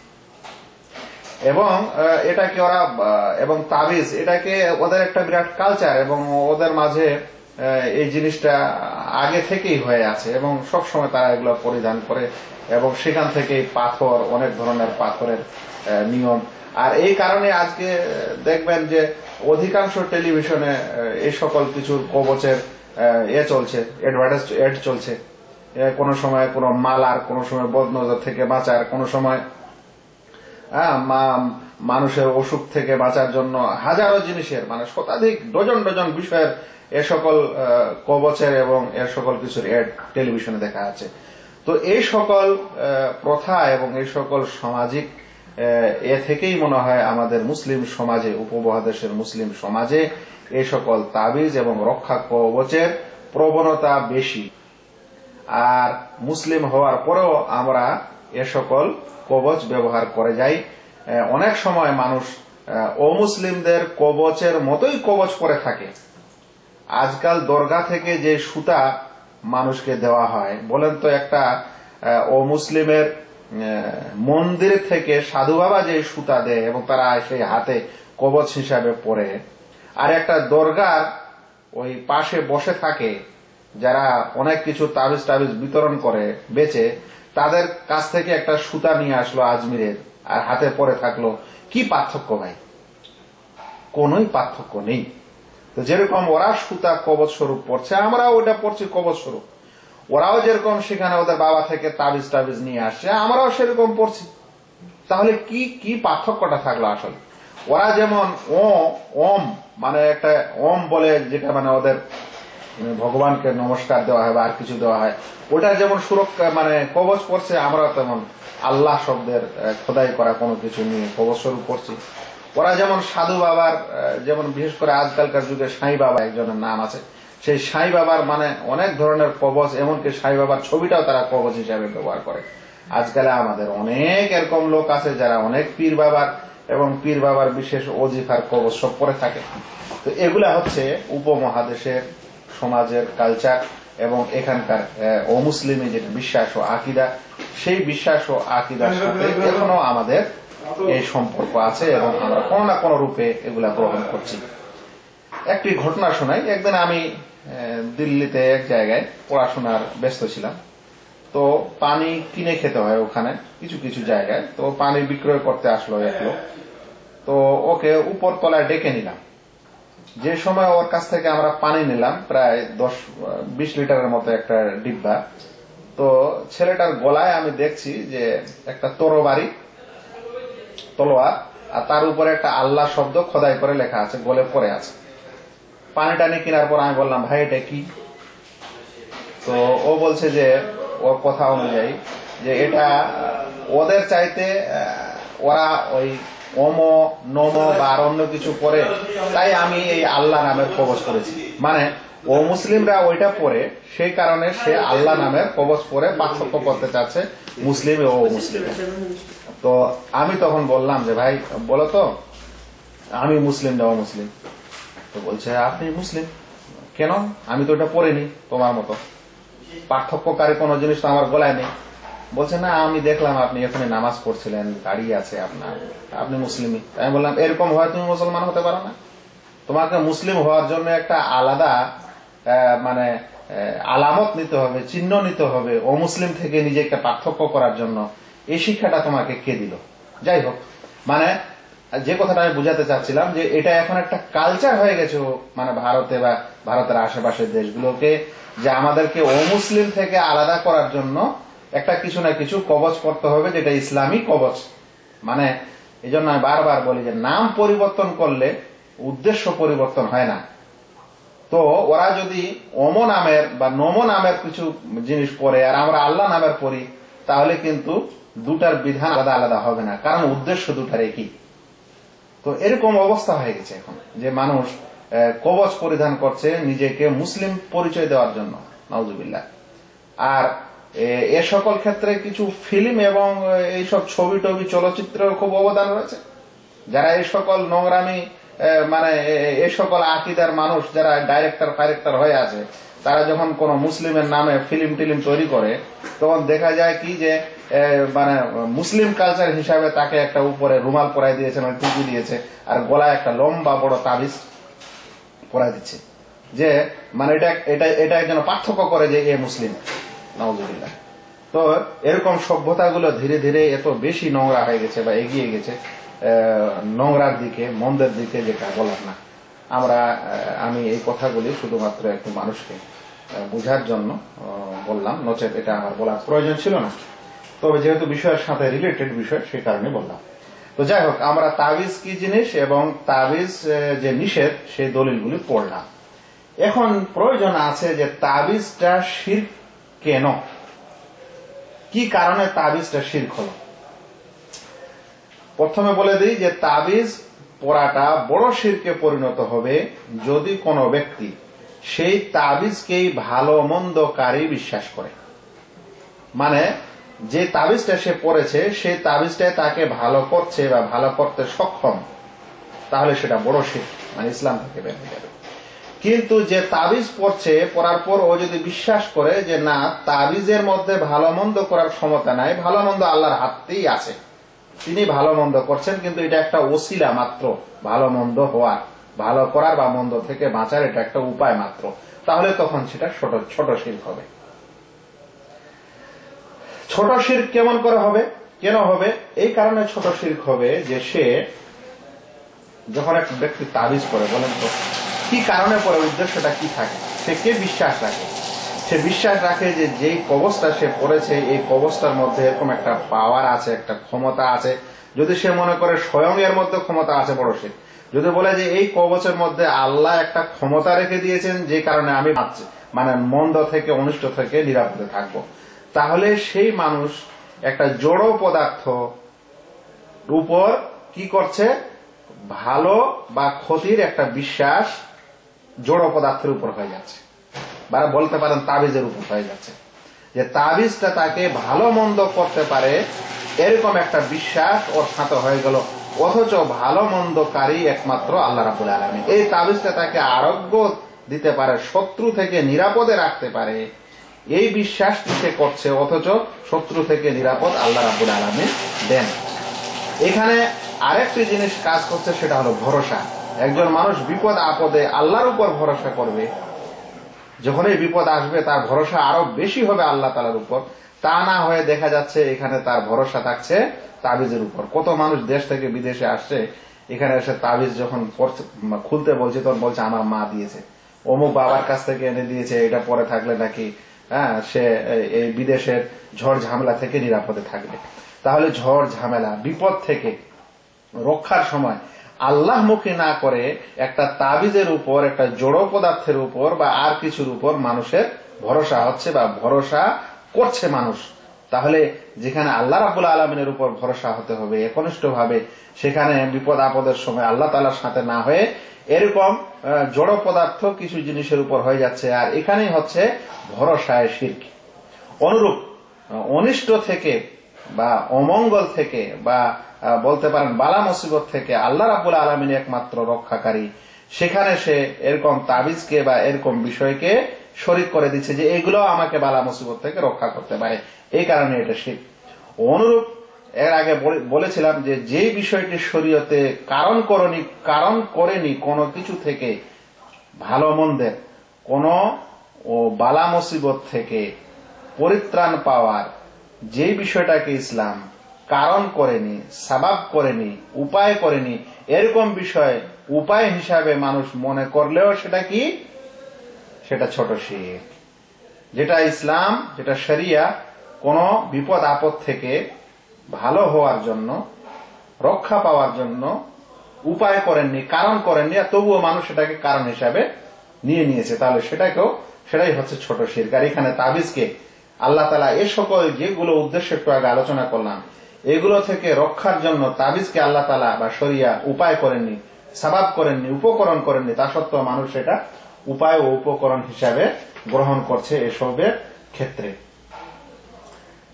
A: এবং এটাকে ওরা, এবং তাবিজ, এটাকে ওদের একটা বিরাট কালচার, এবং ওদের মাঝে এই জিনিসটা আগে থেকেই হয়ে আছে এবং সবসময় তারা এগুলো পরিধান করে, এবং সেখান থেকে পাথর, অনেক ধরনের পাথরের নিয়ম। আর এই কারণে আজকে দেখবেন যে অধিকাংশ টেলিভিশনে এই সকল কিছুর কবচের চলছে, এড চলছে। কোনো সময় কোনো মালার, কোনো সময় বদনজর থেকে বাঁচার, কোনো সময় মানুষের অসুখ থেকে বাঁচার জন্য হাজারো জিনিসের, মানে শতাধিক ডজন ডজন বিষয়ের এ সকল কবচের এবং এ সকল কিছুর এড টেলিভিশনে দেখা আছে। তো এই সকল প্রথা এবং এই সকল সামাজিক এ থেকেই মনে হয় আমাদের মুসলিম সমাজে, উপমহাদেশের মুসলিম সমাজে এই সকল তাবিজ এবং রক্ষা কবচের প্রবণতা বেশি। আর মুসলিম হওয়ার পরেও আমরা এ সকল কবচ ব্যবহার করে যাই। অনেক সময় মানুষ অমুসলিমদের কবচের মতোই কবচ পরে থাকে। আজকাল দরগা থেকে যে সুতা মানুষকে দেওয়া হয়, বলেন তো, একটা অমুসলিমের মন্দির থেকে সাধু বাবা যে সুতা দেয় এবং তারা সেই হাতে কবচ হিসাবে পরে, আর একটা দরগার ওই পাশে বসে থাকে যারা অনেক কিছু তাবিজ টাবিজ বিতরণ করে বেচে, তাদের কাছ থেকে একটা সুতা নিয়ে আসলো আজমিরের আর হাতে পরে থাকলো। কি পার্থক্য ভাই? কোনই পার্থক্য নেই। তো যেরকম ওরা সুতা কবচ স্বরূপ পড়ছে, আমরাও ওটা পড়ছি কবচ স্বরূপ। ওরাও যেরকম সেখানে ওদের বাবা থেকে তাবিজ টাবিজ নিয়ে আসছে, আমরাও সেরকম পড়ছি। তাহলে কি কি পার্থক্যটা থাকলো আসলে? ওরা যেমন ওম মানে একটা ওম বলে, যেটা মানে ওদের ভগবানকে নমস্কার দেওয়া হয় বা আর কিছু দেওয়া হয়, ওটা যেমন সুরক্ষা মানে কবচ পড়ছে, আমরা তেমন আল্লাহ শব্দের খোদাই করা কোনো কিছু নিয়ে কবচ স্বরূপ পড়ছি। ওরা যেমন সাধু বাবার, যেমন বিশেষ করে আজকালকার যুগে সাই বাবা একজনের নাম আছে, সেই সাই বাবার মানে অনেক ধরনের কবচ, এমনকি সাই বাবার ছবিটাও তারা কবচ হিসাবে ব্যবহার করে। আজকালে আমাদের অনেক এরকম লোক আছে যারা অনেক পীর বাবার এবং পীর বাবার বিশেষ অজিফার কবচ সব পরে থাকে। তো এগুলা হচ্ছে উপমহাদেশের সমাজের কালচার এবং এখানকার অমুসলিমে যেটা বিশ্বাস ও আকিদা, সেই বিশ্বাস ও আকিদার সাথে এখনো আমাদের এই সম্পর্ক আছে এবং আমরা কোনো না কোনো রূপে এগুলা গ্রহণ করছি। একটি ঘটনা শোনাই। একদিন আমি দিল্লিতে এক জায়গায় পড়াশোনার ব্যস্ত ছিলাম। তো পানি কিনে খেতে হয় ওখানে কিছু কিছু জায়গায়। তো পানি বিক্রয় করতে আসলো এক লোক। তো ওকে উপর তলায় ডেকে নিলাম। যে সময় ওর কাছ থেকে আমরা পানি নিলাম, প্রায় 10-20 লিটারের মতো একটা ডিব্বা। তো ছেলেটার গলায় আমি দেখছি যে একটা তলোয়ার, আর তার উপরে একটা আল্লাহ শব্দ খোদাই করে লেখা আছে, গলে পড়ে আছে। পানি টানি কেনার পর আমি বললাম, ভাই এটা কি? তো ও বলছে যে ওর কথা অনুযায়ী যে এটা ওদের চাইতে ওরা ওই ওম নম বা আর অন্য কিছু পরে, তাই আমি এই আল্লাহ নামের কবচ করেছি। মানে ও মুসলিমরা ওইটা পরে, সেই কারণে সে আল্লাহ নামের কবচ পরে পার্থক্য করতে চাচ্ছে মুসলিম ও মুসলিম। তো আমি তখন বললাম যে ভাই বলো তো, আমি মুসলিম না অমুসলিম? তো বলছে আপনি মুসলিম। কেন? আমি তো এটা পড়িনি তোমার মতো, পার্থক্যকারী কোন জিনিস তো আমার গলায় নেই। বলছে না, আমি দেখলাম আপনি এখানে নামাজ পড়ছিলেন, দাঁড়িয়ে আছে আপনার, আপনি মুসলিমই। আমি বললাম এরকম হয় তুমি মুসলমান হতে পারো না? তোমাকে মুসলিম হওয়ার জন্য একটা আলাদা মানে আলামত নিতে হবে, চিহ্ন নিতে হবে, অমুসলিম থেকে নিজেকে পার্থক্য করার জন্য। এই শিক্ষাটা তোমাকে কে দিল? যাই হোক, মানে যে কথাটা আমি বুঝাতে চাচ্ছিলাম যে এটা এখন একটা কালচার হয়ে গেছে মানে ভারতে বা ভারতের আশেপাশের দেশগুলোকে, যে আমাদেরকে অমুসলিম থেকে আলাদা করার জন্য একটা কিছু না কিছু কবচ করতে হবে, যেটা ইসলামী কবচ। মানে এই জন্য আমি বারবার বলি যে নাম পরিবর্তন করলে উদ্দেশ্য পরিবর্তন হয় না। তো ওরা যদি অম নামের বা নম নামের কিছু জিনিস পড়ে আর আমরা আল্লাহ নামের পড়ি, তাহলে কিন্তু দুটার বিধান আলাদা আলাদা হবে না, কারণ উদ্দেশ্য দুটার একই। তো এরকম অবস্থা হয়ে গেছে এখন, যে মানুষ কবচ পরিধান করছে নিজেকে মুসলিম পরিচয় দেওয়ার জন্য, নাউজুবিল্লাহ। আর এ সকল ক্ষেত্রে কিছু ফিল্ম এবং এইসব ছবি টবি চলচ্চিত্রের খুব অবদান রয়েছে। যারা এই সকল নোংরামি মানে এই সকল আকীদার মানুষ যারা ডাইরেক্টর ফাইরেক্টর হয়ে আছে, তারা যখন কোন মুসলিমের নামে ফিল্ম টিলিম তৈরি করে, তখন দেখা যায় কি যে মানে মুসলিম কালচার হিসাবে তাকে একটা উপরে রুমাল পরাই দিয়েছে, মানে টুপি দিয়েছে, আর গলায় একটা লম্বা বড় তাবিজ পরাই দিচ্ছে, যে মানে এটা যেন পার্থক্য করে যে এ মুসলিম, নাউজুবিল্লাহ। তো এরকম সভ্যতাগুলো ধীরে ধীরে এত বেশি নোংরা হয়ে গেছে বা এগিয়ে গেছে নোংরার দিকে, মন্দের দিকে, যেটা বলার না। আমি এই কথাগুলি শুধুমাত্র একটু মানুষকে বোঝার জন্য বললাম, নচেত এটা আমার বলার প্রয়োজন ছিল না। তবে যেহেতু বিষয়ের সাথে রিলেটেড বিষয়, সেই কারণে বললাম। তো যাই হোক, আমরা তাবিজ কি জিনিস এবং তাবিজ যে নিষেধ, সেই দলিলগুলি পড়লাম। এখন প্রয়োজন আছে যে তাবিজটা শিরক কেন, কি কারণে তাবিজটা শিরক হলো। প্রথমে বলে দিই যে তাবিজ পড়াটা বড় শিরকে পরিণত হবে যদি কোনো ব্যক্তি সেই তাবিজকেই ভালো মন্দকারী বিশ্বাস করে। মানে যে তাবিজটা সে পড়েছে, সেই তাবিজটাই তাকে ভালো করছে বা ভালো করতে সক্ষম, তাহলে সেটা বড় শিরক, মানে ইসলাম থেকে বের হয়ে যাবে। কিন্তু যে তাবিজ পড়ছে, পড়ার পর ও যদি বিশ্বাস করে যে না, তাবিজের মধ্যে ভালো মন্দ করার ক্ষমতা নাই, ভালো মন্দ আল্লাহর হাতেই আছে, তিনি ভালো মন্দ করছেন, কিন্তু এটা একটা ওসিলা মাত্র ভালো মন্দ হওয়ার, ভালো করার বা মন্দ থেকে বাঁচার এটা একটা উপায় মাত্র, তাহলে তখন সেটা ছোট শিরক হবে। ছোট শিরক কেমন করে হবে, কেন হবে? এই কারণে ছোট শিরক হবে যে সে যখন এক ব্যক্তি তাবিজ করে, বলেন তো কি কারণে পরে, উদ্দেশ্যটা কি থাকে, সে কে বিশ্বাস রাখে? সে বিশ্বাস রাখে যে যেই কবচটা সে পড়েছে, এই কবচটার মধ্যে এরকম একটা পাওয়ার আছে, একটা ক্ষমতা আছে। যদি সে মনে করে স্বয়ং এর মধ্যে ক্ষমতা আছে, বড় শিরক। যদি বলে যে এই কবচের মধ্যে আল্লাহ একটা ক্ষমতা রেখে দিয়েছেন, যে কারণে আমি মানে মন্দ থেকে, অনিষ্ট থেকে নিরাপদে থাকব, তাহলে সেই মানুষ একটা জড় পদার্থ উপর কি করছে, ভালো বা ক্ষতির একটা বিশ্বাস জড় পদার্থের উপর হয়ে যাচ্ছে, বা বলতে পারেন তাবিজের উপর হয়ে যাচ্ছে, যে তাবিজটা তাকে ভালো মন্দ করতে পারে, এরকম একটা বিশ্বাস ওর সাথে হয়ে গেল। অথচ ভালো মন্দকারী একমাত্র আল্লাহ রাব্বুল আলামিন। এই তাবিজটা তাকে আরোগ্য দিতে পারে, শত্রু থেকে নিরাপদে রাখতে পারে, এই বিশ্বাসটি সে করছে, অথচ শত্রু থেকে নিরাপদ আল্লাহ রাব্বুল আলামিন দেন। এখানে আরেকটি জিনিস কাজ করছে, সেটা হলো ভরসা। একজন মানুষ বিপদ আপদে আল্লাহর উপর ভরসা করবে, যখনই বিপদ আসবে তার ভরসা আরো বেশি হবে আল্লাহ তাআলার উপর। তা না হয়ে দেখা যাচ্ছে এখানে তার ভরসা থাকছে তাবিজের উপর। কত মানুষ দেশ থেকে বিদেশে আসছে, এখানে এসে তাবিজ যখন খুলতে বলছে, তখন বলছে আমার মা দিয়েছে, অমুক বাবার কাছ থেকে এনে দিয়েছে, এটা পরে থাকলে নাকি সে এই বিদেশের ঝড় ঝামেলা থেকে নিরাপদে থাকবে। তাহলে ঝড় ঝামেলা, বিপদ থেকে রক্ষার সময় আল্লাহমুখী না করে একটা তাবিজের উপর, একটা জড় পদার্থের উপর বা আর কিছুর উপর মানুষের ভরসা হচ্ছে বা ভরসা করছে মানুষ। তাহলে যেখানে আল্লাহ রাব্বুল আলামিনের উপর ভরসা হতে হবে একনিষ্ঠভাবে, সেখানে বিপদ আপদের সময় আল্লাহ তাআলার সাথে না হয়ে এরকম জড় পদার্থ কিছু জিনিসের উপর হয়ে যাচ্ছে, আর এখানেই হচ্ছে ভরসায় শিরক। অনুরূপ অনিষ্ট থেকে বা অমঙ্গল থেকে বা বলতে পারেন বালা মুসিবত থেকে আল্লাহ রাব্বুল আলামিন একমাত্র রক্ষাকারী, সেখানে সে এরকম তাবিজকে বা এরকম বিষয়কে শরীক করে দিচ্ছে যে এগুলো আমাকে বালা মুসিবত থেকে রক্ষা করতে পারে, এই কারণে এটা শিরক। অনুরূপ এর আগে বলেছিলাম যে যেই বিষয়টি শরীয়তে কারণ করেনি কোনো কিছু থেকে, ভালো মন্দের কোন বালা মুসিবত থেকে পরিত্রাণ পাওয়ার যে বিষয়টাকে ইসলাম কারণ করেনি, সাবাব করেনি, উপায় করেনি, এরকম বিষয় উপায় হিসাবে মানুষ মনে করলেও সেটা কি, সেটা ছোট শিরক। যেটা ইসলাম, যেটা শরিয়া কোন বিপদ আপদ থেকে ভালো হওয়ার জন্য, রক্ষা পাওয়ার জন্য উপায় করেননি, কারণ করেননি, আর তবুও মানুষ সেটাকে কারণ হিসাবে নিয়ে নিয়েছে, তাহলে সেটাই হচ্ছে ছোট শিরক। আর এখানে তাবিজকে আল্লাহ তাআলা এ সকল যেগুলো উদ্দেশ্য একটু আগে আলোচনা করলাম, এগুলো থেকে রক্ষার জন্য তাবিজকে আল্লাহ তাআলা বা শরিয়া উপায় করেননি, সাবাব করেননি, উপকরণ করেননি। তা সত্ত্বেও মানুষ সেটা উপায় ও উপকরণ হিসাবে গ্রহণ করছে এসবের ক্ষেত্রে।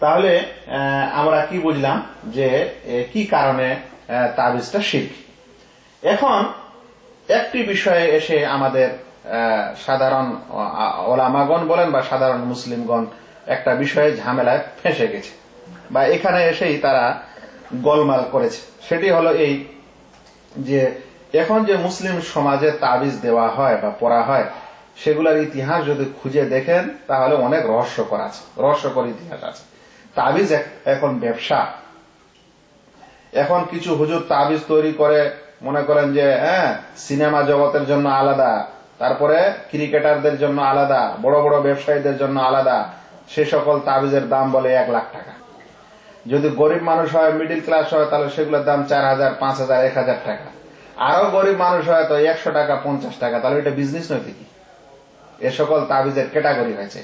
A: তাহলে আমরা কি বুঝলাম যে কি কারণে তাবিজটা শিরক। এখন একটি বিষয়ে এসে আমাদের সাধারণ ওলামাগণ বলেন বা সাধারণ মুসলিমগণ একটা বিষয়ে ঝামেলায় ফেঁসে গেছে, বা এখানে এসেই তারা গোলমাল করেছে। সেটি হলো এই যে এখন যে মুসলিম সমাজে তাবিজ দেওয়া হয় বা পড়া হয়, সেগুলোর ইতিহাস যদি খুঁজে দেখেন তাহলে অনেক রহস্যকর ইতিহাস আছে। তাবিজ এখন ব্যবসা। এখন কিছু হুজুর তাবিজ তৈরি করে, মনে করেন যে সিনেমা জগতের জন্য আলাদা, তারপরে ক্রিকেটারদের জন্য আলাদা, বড় বড় ব্যবসায়ীদের জন্য আলাদা, সে সকল তাবিজের দাম বলে 1 লাখ টাকা। যদি গরিব মানুষ হয়, মিডিল ক্লাস হয়, তাহলে সেগুলোর দাম 4000, 5000, 1000 টাকা। আরো গরিব মানুষ হয় তো 100 টাকা, 50 টাকা। তাহলে এটা বিজনেস নয় কি? এ সকল তাবিজের ক্যাটাগরি হয়েছে।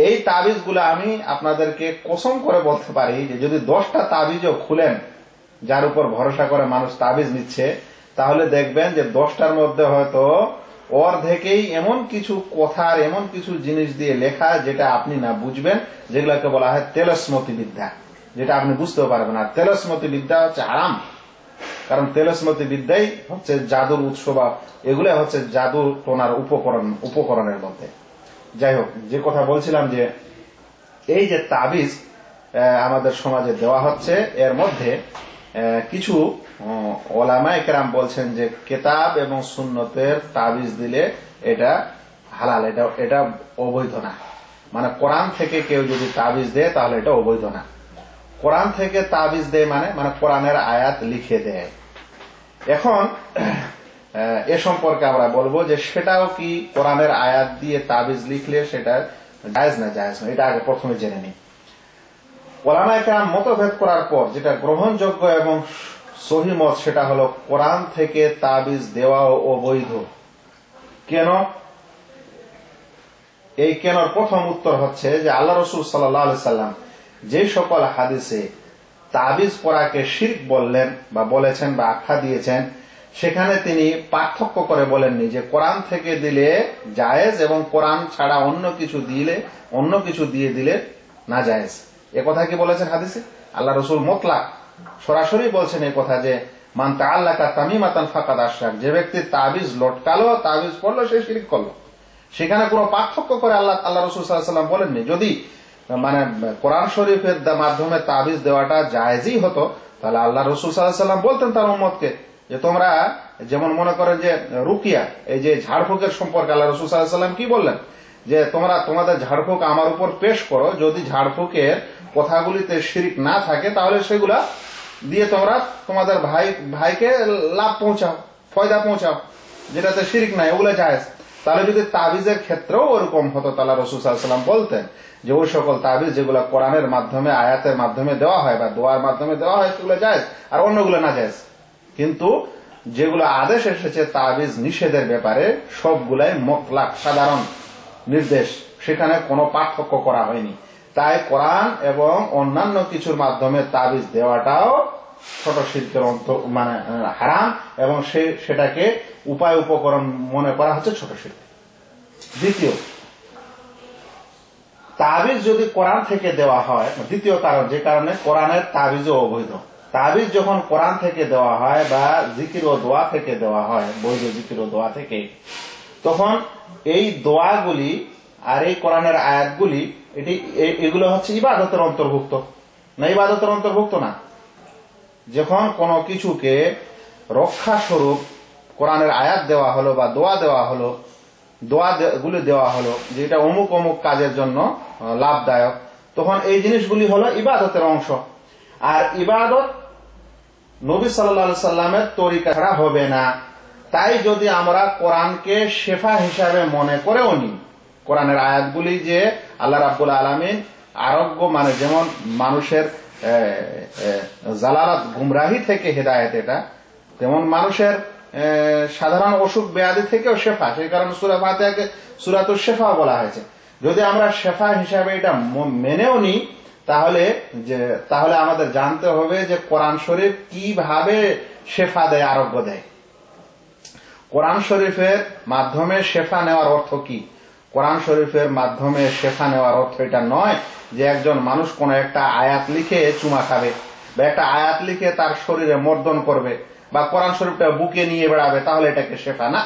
A: এই তাবিজগুলো আমি আপনাদেরকে কসম করে বলতে পারি যে যদি 10টা তাবিজও খুলেন, যার উপর ভরসা করে মানুষ তাবিজ নিচ্ছে, তাহলে দেখবেন যে 10টার মধ্যে হয়তো অর্ধেকেই এমন কিছু কথার, এমন কিছু জিনিস দিয়ে লেখা যেটা আপনি না বুঝবেন, যেগুলোকে বলা হয় তেলসমতি বিদ্যা, যেটা আপনি বুঝতেও পারবেন। আর তেলসমতি বিদ্যা হচ্ছে হারাম, কারণ তেলসমতি বিদ্যাই হচ্ছে জাদুর উৎস, বা এগুলো হচ্ছে জাদু টোনার উপকরণের মধ্যে। যাই হোক, যে কথা বলছিলাম যে এই যে তাবিজ আমাদের সমাজে দেওয়া হচ্ছে, এর মধ্যে কিছু ওলামায়ে কেরাম বলছেন যে কিতাব এবং সুন্নতের তাবিজ দিলে এটা হালাল, এটা অবৈধ না। মানে কোরআন থেকে কেউ যদি তাবিজ দেয় তাহলে এটা অবৈধ না। কোরআন থেকে তাবিজ দেয় মানে কোরআনের আয়াত লিখে দেয়। এখন এ সম্পর্কে আমরা বলবো যে সেটাও কি কোরআনের আয়াত দিয়ে তাবিজ লিখলে সেটা জায়েজ না, এটা আগে প্রথমে জেনে নিই। ওলামায়ে কেরাম মতভেদ করার পর যেটা গ্রহণযোগ্য এবং সহিহ মত, সেটা হলো কোরআন থেকে তাবিজ দেওয়াও অবৈধ। কেন? এই কেনর প্রথম উত্তর হচ্ছে যে আল্লাহ রাসূল সাল্লাল্লাহু আলাইহি সাল্লাম যে সকল হাদিসে তাবিজ পড়াকে শিরক বললেন বা বলেছেন বা আখ্যা দিয়েছেন, সেখানে তিনি পার্থক্য করে বলেননি যে কোরআন থেকে দিলে জায়েজ এবং কোরআন ছাড়া অন্য কিছু দিয়ে দিলে না জায়েজ। এ কথা কি বলেছেন হাদিসে? আল্লাহ রাসূল মুতলাক সরাসরি বলছেন এই কথা যে মান তাআল্লাকা তামিমাতান ফাকাদ আশরাক, যে ব্যক্তি তাবিজ লটকালো, তাবিজ পড়লো, সে শিরক করলো। সেখানে কোনো পার্থক্য করে আল্লাহ রাসূল সাল্লাল্লাহু আলাইহি ওয়াসাল্লাম বলেননি। যদি কোরআন শরীফের মাধ্যমে তাবিজ দেওয়াটা জায়েজই হতো, তাহলে আল্লাহ রাসূল সাল্লাল্লাহু আলাইহি ওয়াসাল্লাম বলতেন তার উম্মতকে যে তোমরা যেমন মনে করেন যে রুকিয়া, এই যে ঝাড়ফুঁকের সম্পর্কে আল্লাহ রাসূল সাল্লাল্লাহু আলাইহি ওয়াসাল্লাম কি বললেন যে তোমরা তোমাদের ঝাড়ফুঁক আমার উপর পেশ করো, যদি ঝাড়ফুঁকের কথাগুলিতে শিরক না থাকে তাহলে সেগুলা দিয়ে তোমরা তোমাদের ভাইকে লাভ পৌঁছাও, ফয়দা পৌঁছাও, যেটাতে শিরক নাই, ওগুলো জায়েজ। তাহলে যদি তাবিজের ক্ষেত্রেও ওরকম হতো, তাহলে রাসূল সাল্লাল্লাহু আলাইহি ওয়াসাল্লাম বলতেন যে ওই সকল তাবিজ যেগুলো কোরআনের মাধ্যমে, আয়াতের মাধ্যমে দেওয়া হয় বা দোয়ার মাধ্যমে দেওয়া হয়, সেগুলো জায়েজ, আর অন্যগুলো না জায়েজ। কিন্তু যেগুলো আদেশ এসেছে তাবিজ নিষেধের ব্যাপারে, সবগুলাই মুতলাক সাধারণ নির্দেশ, সেখানে কোনো পার্থক্য করা হয়নি। তাই কোরআন এবং অন্যান্য কিছুর মাধ্যমে তাবিজ দেওয়াটাও ছোট শিরকের হারাম, এবং সেটাকে উপায় উপকরণ মনে করা হচ্ছে ছোট শিরক। দ্বিতীয়, তাবিজ যদি কোরআন থেকে দেওয়া হয়, দ্বিতীয় কারণ, যে কারণে কোরআনের তাবিজও অবৈধ। তাবিজ যখন কোরআন থেকে দেওয়া হয় বা জিকির ও দোয়া থেকে দেওয়া হয়, বৈধ জিকির ও দোয়া থেকে, তখন এই দোয়াগুলি আর এই কোরআনের আয়াতগুলি এগুলো হচ্ছে ইবাদতের অন্তর্ভুক্ত না? ইবাদতের অন্তর্ভুক্ত না। যখন কোনো কিছুকে রক্ষা স্বরূপ কোরআনের আয়াত দেওয়া হলো বা দোয়া দেওয়া হলো, দোয়াগুলি দেওয়া হলো যেটা অমুক অমুক কাজের জন্য লাভদায়ক, তখন এই জিনিসগুলি হলো ইবাদতের অংশ। আর ইবাদত নবী সাল্লাল্লাহু আলাইহি সাল্লামের তরিকা ছাড়া হবে না। তাই যদি আমরা কোরআনকে শেফা হিসাবে মনে করেও নিই, কোরআনের আয়াতগুলি যে আল্লাহ রাব্বুল আলামিন আরোগ্য, যেমন মানুষের জালালাত গুমরাহি থেকে হেদায়েত, এটা তেমন মানুষের সাধারণ অসুখ ব্যাধি থেকেও শেফা, সেই কারণে সূরা ফাতিহাকে সূরাতুশ শেফা বলা হয়েছে। যদি আমরা শেফা হিসাবে এটা মেনেও নিই, তাহলে আমাদের জানতে হবে যে কোরআন শরীফ কিভাবে শেফা দেয়, আরোগ্য দেয়। কোরআন শরীফের মাধ্যমে শেফা নেওয়ার অর্থ কি? কোরআন শরীফের মাধ্যমে শেফা নেওয়ার অর্থ এটা নয় যে একজন মানুষ কোন একটা আয়াত লিখে চুমা খাবে, বা একটা আয়াত লিখে তার শরীরে মর্দন করবে, বা কোরআন শরীফটা বুকে নিয়ে বেড়াবে, তাহলে এটাকে শেফা না।